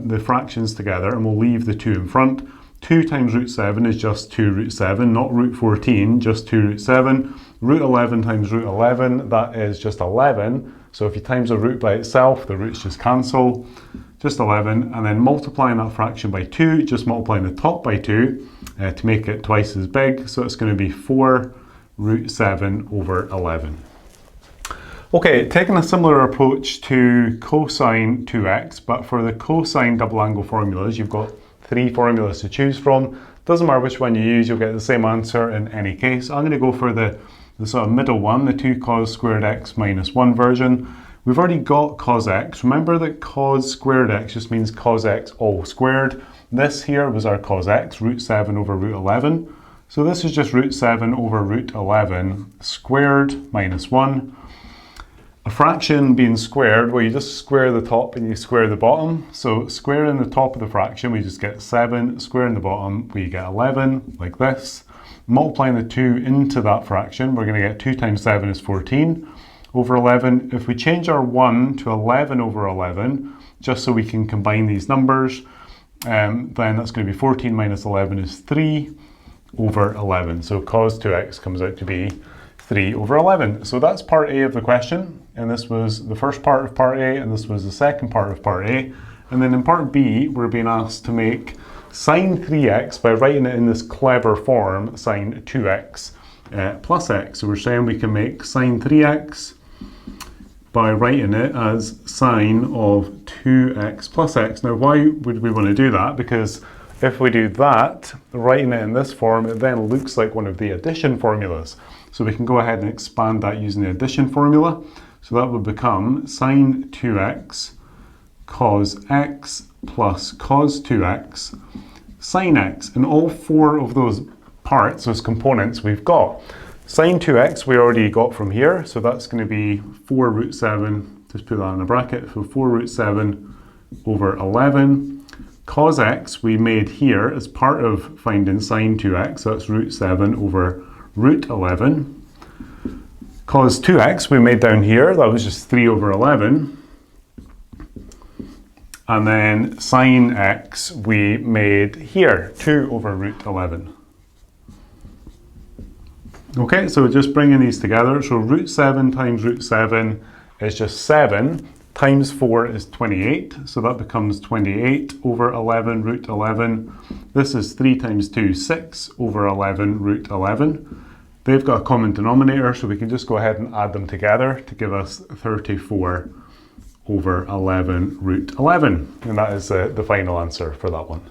the fractions together, and we'll leave the 2 in front. 2 times root 7 is just 2 root 7, not root 14, just 2 root 7. Root 11 times root 11, that is just 11. So if you times a root by itself, the roots just cancel, just 11. And then multiplying that fraction by 2, just multiplying the top by 2 to make it twice as big. So it's going to be 4 root 7 over 11. Okay, taking a similar approach to cosine 2x, but for the cosine double angle formulas, you've got 3 formulas to choose from. Doesn't matter which one you use, you'll get the same answer in any case. I'm going to go for the sort of middle one, the 2 cos squared x minus 1 version. We've already got cos x. Remember that cos squared x just means cos x all squared. This here was our cos x, root 7 over root 11. So this is just root 7 over root 11 squared minus 1. A fraction being squared, well, you just square the top and you square the bottom. So squaring the top of the fraction, we just get 7. Squaring the bottom, we get 11, like this. Multiplying the 2 into that fraction, we're going to get 2 times 7 is 14 over 11. If we change our 1 to 11 over 11, just so we can combine these numbers, then that's going to be 14 minus 11 is 3 over 11. So cos 2x comes out to be 3 over 11. So that's part A of the question, and this was the first part of part A, and this was the second part of part A. And then in part B, we're being asked to make sine 3x by writing it in this clever form, sine 2x plus x. So we're saying we can make sine 3x by writing it as sine of 2x plus x. Now, why would we want to do that? Because if we do that, writing it in this form, it then looks like one of the addition formulas. So we can go ahead and expand that using the addition formula. So that would become sine 2x cos x plus cos 2x sine x. And all 4 of those parts, those components we've got. Sine 2x we already got from here, so that's going to be 4 root 7, just put that in a bracket, so 4 root 7 over 11. Cos x we made here as part of finding sine 2x, so that's root 7 over root 11. Cos 2x we made down here, that was just 3 over 11. And then sine x we made here, 2 over root 11. Okay, so just bringing these together, so root 7 times root 7 is just 7, times 4 is 28, so that becomes 28 over 11 root 11. This is 3 times 2, 6 over 11 root 11. They've got a common denominator, so we can just go ahead and add them together to give us 34 over 11 root 11. And that is the final answer for that one.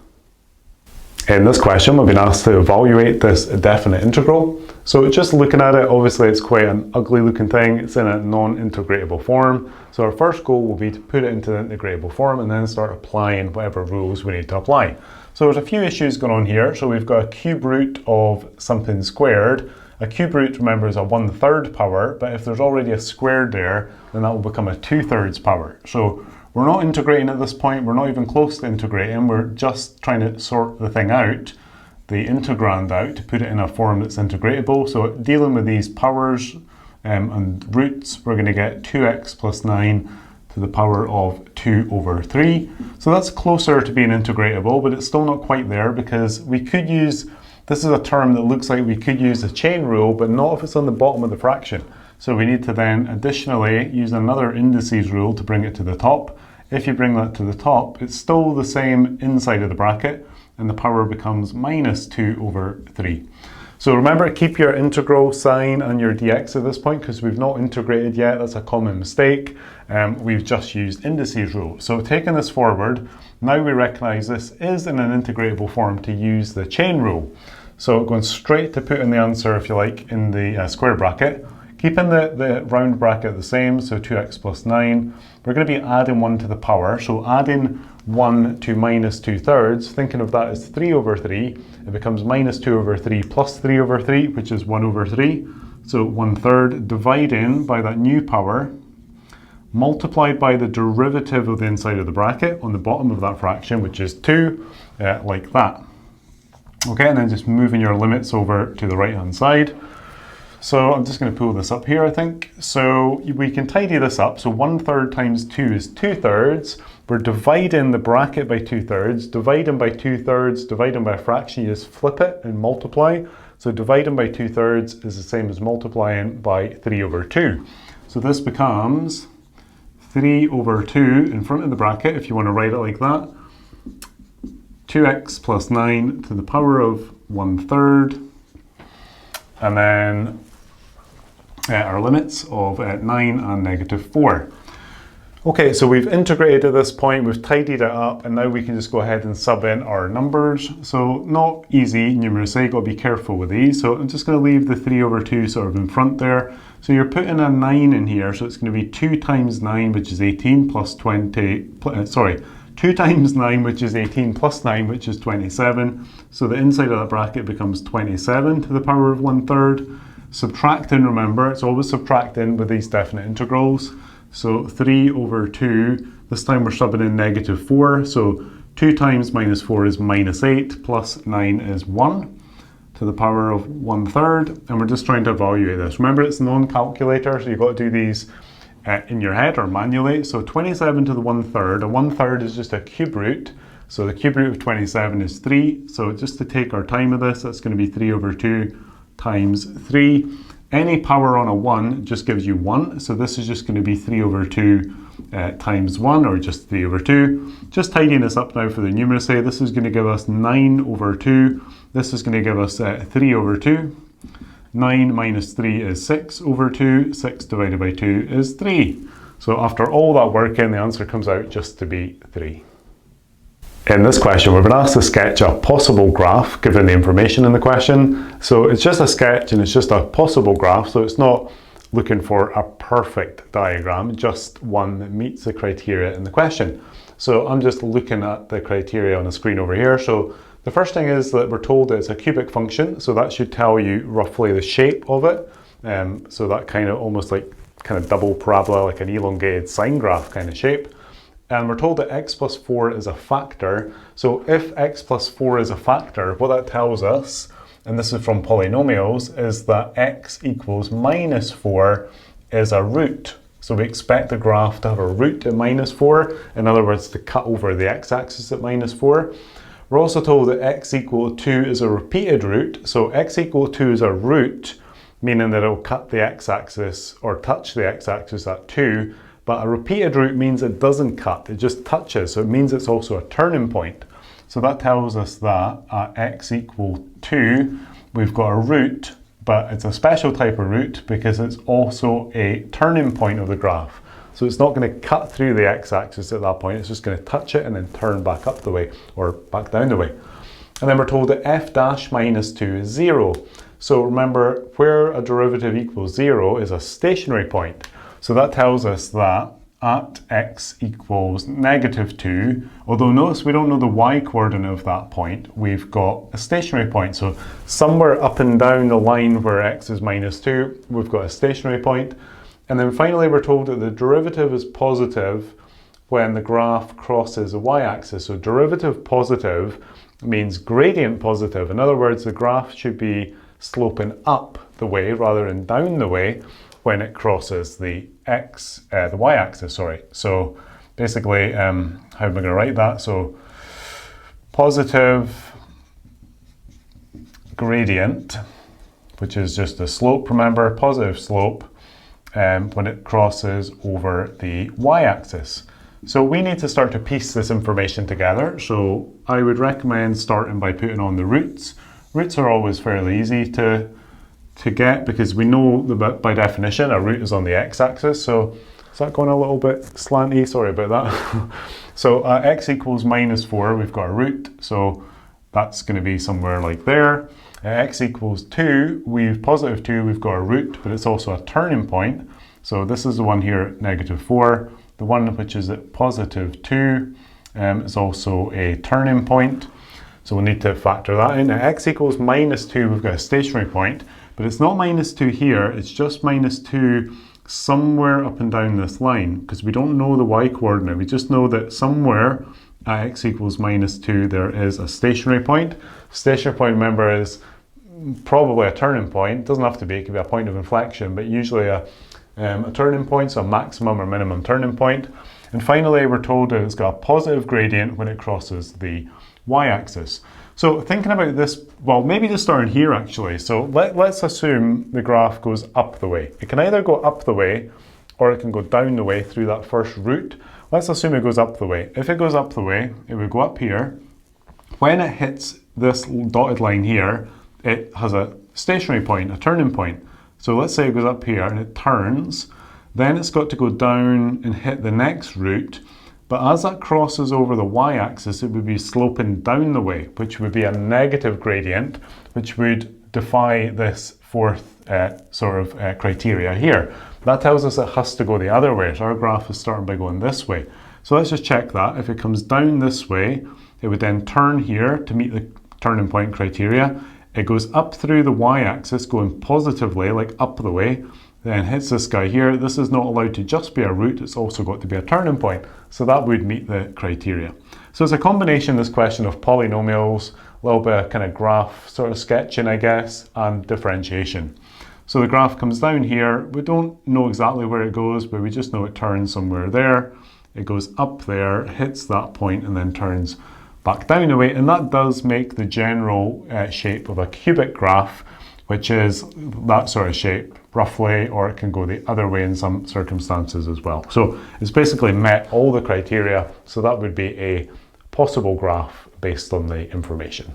In this question, we've been asked to evaluate this definite integral. So just looking at it, obviously it's quite an ugly looking thing. It's in a non-integratable form. So our first goal will be to put it into the integratable form and then start applying whatever rules we need to apply. So there's a few issues going on here. So we've got a cube root of something squared. A cube root, remember, is a 1/3 power, but if there's already a squared there, then that will become a 2/3 power. So we're not integrating at this point, we're not even close to integrating, we're just trying to sort the thing out, the integrand out, to put it in a form that's integratable. So dealing with these powers and roots, we're going to get 2x plus 9 to the power of 2 over 3. So that's closer to being integratable, but it's still not quite there because we could use, this is a term that looks like we could use the chain rule, but not if it's on the bottom of the fraction. So we need to then additionally use another indices rule to bring it to the top. If you bring that to the top, it's still the same inside of the bracket, and the power becomes minus 2 over 3. So remember, keep your integral sign and your dx at this point because we've not integrated yet. That's a common mistake. We've just used indices rule. So taking this forward, now we recognize this is in an integratable form to use the chain rule. So going straight to put in the answer, if you like, in the square bracket, keeping the round bracket the same, so 2x plus 9. We're going to be adding 1 to the power, so adding 1 to minus 2/3, thinking of that as 3 over 3, it becomes minus 2 over 3 plus 3 over 3, which is 1 over 3. So 1/3 dividing by that new power, multiplied by the derivative of the inside of the bracket on the bottom of that fraction, which is 2, like that. Okay, and then just moving your limits over to the right hand side. So I'm just going to pull this up here, I think. So we can tidy this up. So 1/3 times 2 is 2/3. We're dividing the bracket by 2/3. Dividing by 2/3, dividing by a fraction, you just flip it and multiply. So dividing by 2/3 is the same as multiplying by 3 over 2. So this becomes 3 over 2 in front of the bracket, if you want to write it like that. 2x plus 9 to the power of 1/3. And then our limits of 9 and negative 4. Okay, so we've integrated at this point, we've tidied it up, and now we can just go ahead and sub in our numbers. So not easy numeracy, got to be careful with these. So I'm just going to leave the 3 over 2 sort of in front there. So you're putting a 9 in here, so it's going to be 2 times 9, which is 18, plus 2 times 9, which is 18, plus 9, which is 27. So the inside of that bracket becomes 27 to the power of 1/3. Subtracting, remember, it's always subtracting with these definite integrals. So 3 over 2, this time we're subbing in negative 4. So 2 times minus 4 is minus 8, plus 9 is 1 to the power of 1/3. And we're just trying to evaluate this. Remember, it's non-calculator, so you've got to do these in your head or manually. So 27 to the 1/3. A 1/3 is just a cube root. So the cube root of 27 is 3. So just to take our time with this, that's going to be 3 over 2 times 3. Any power on a 1 just gives you 1. So this is just going to be 3 over 2 times 1, or just 3 over 2. Just tidying this up now for the numeracy. This is going to give us 9 over 2. This is going to give us 3 over 2. 9 minus 3 is 6 over 2. 6 divided by 2 is 3. So after all that working, the answer comes out just to be 3. In this question, we've been asked to sketch a possible graph given the information in the question. So it's just a sketch and it's just a possible graph. So it's not looking for a perfect diagram, just one that meets the criteria in the question. So I'm just looking at the criteria on the screen over here. So The first thing is that we're told that it's a cubic function, so that should tell you roughly the shape of it. So that kind of almost like kind of double parabola, like an elongated sine graph kind of shape. And we're told that x plus 4 is a factor. So if x plus 4 is a factor, what that tells us, and this is from polynomials, is that x equals minus 4 is a root. So we expect the graph to have a root at minus 4, in other words, to cut over the x-axis at minus 4. We're also told that x equal to 2 is a repeated root. So x equal to 2 is a root, meaning that it'll cut the x-axis or touch the x-axis at 2. But a repeated root means it doesn't cut, it just touches. So it means it's also a turning point. So that tells us that at x equal 2, we've got a root, but it's a special type of root because it's also a turning point of the graph. So it's not going to cut through the x-axis at that point, it's just going to touch it and then turn back up the way or back down the way. And then we're told that f dash minus 2 is 0. So remember, where a derivative equals 0 is a stationary point. So that tells us that at x equals negative 2, although notice we don't know the y coordinate of that point, we've got a stationary point. So somewhere up and down the line where x is minus 2, we've got a stationary point. And then finally we're told that the derivative is positive when the graph crosses a y-axis. So derivative positive means gradient positive. In other words, the graph should be sloping up the way rather than down the way when it crosses the y-axis, sorry. So basically, how am I going to write that? So positive gradient, which is just the slope, remember, positive slope, when it crosses over the y-axis. So we need to start to piece this information together. So I would recommend starting by putting on the roots. Roots are always fairly easy to get because we know that by definition a root is on the x-axis. So is that going a little bit slanty? Sorry about that. So x equals minus 4, we've got a root, so that's going to be somewhere like there. X equals 2, we've positive 2, we've got a root, but it's also a turning point. So this is the one here at negative 4. The one which is at positive 2 is also a turning point. So we'll need to factor that in. At x equals minus 2, we've got a stationary point, but it's not minus 2 here, it's just minus 2 somewhere up and down this line, because we don't know the y coordinate. We just know that somewhere at x equals minus 2 there is a stationary point. Stationary point, remember, is probably a turning point. It doesn't have to be, it could be a point of inflection, but usually a turning point, so a maximum or minimum turning point. And finally, we're told that it's got a positive gradient when it crosses the y-axis. So thinking about this, well, maybe just starting here actually. So let's assume the graph goes up the way. It can either go up the way or it can go down the way through that first root. Let's assume it goes up the way. If it goes up the way, it would go up here. When it hits this dotted line here, it has a stationary point, a turning point. So let's say it goes up here and it turns, then it's got to go down and hit the next root. But as that crosses over the y-axis, it would be sloping down the way, which would be a negative gradient, which would defy this fourth criteria here. That tells us it has to go the other way. So our graph is starting by going this way. So let's just check that. If it comes down this way, it would then turn here to meet the turning point criteria. It goes up through the y-axis, going positively, like up the way, then hits this guy here. This is not allowed to just be a root, it's also got to be a turning point. So that would meet the criteria. So it's a combination, this question, of polynomials, a little bit of kind of graph sort of sketching, I guess, and differentiation. So the graph comes down here. We don't know exactly where it goes, but we just know it turns somewhere there. It goes up there, hits that point, and then turns back down the way. And that does make the general shape of a cubic graph, which is that sort of shape roughly, or it can go the other way in some circumstances as well. So it's basically met all the criteria, so that would be a possible graph based on the information.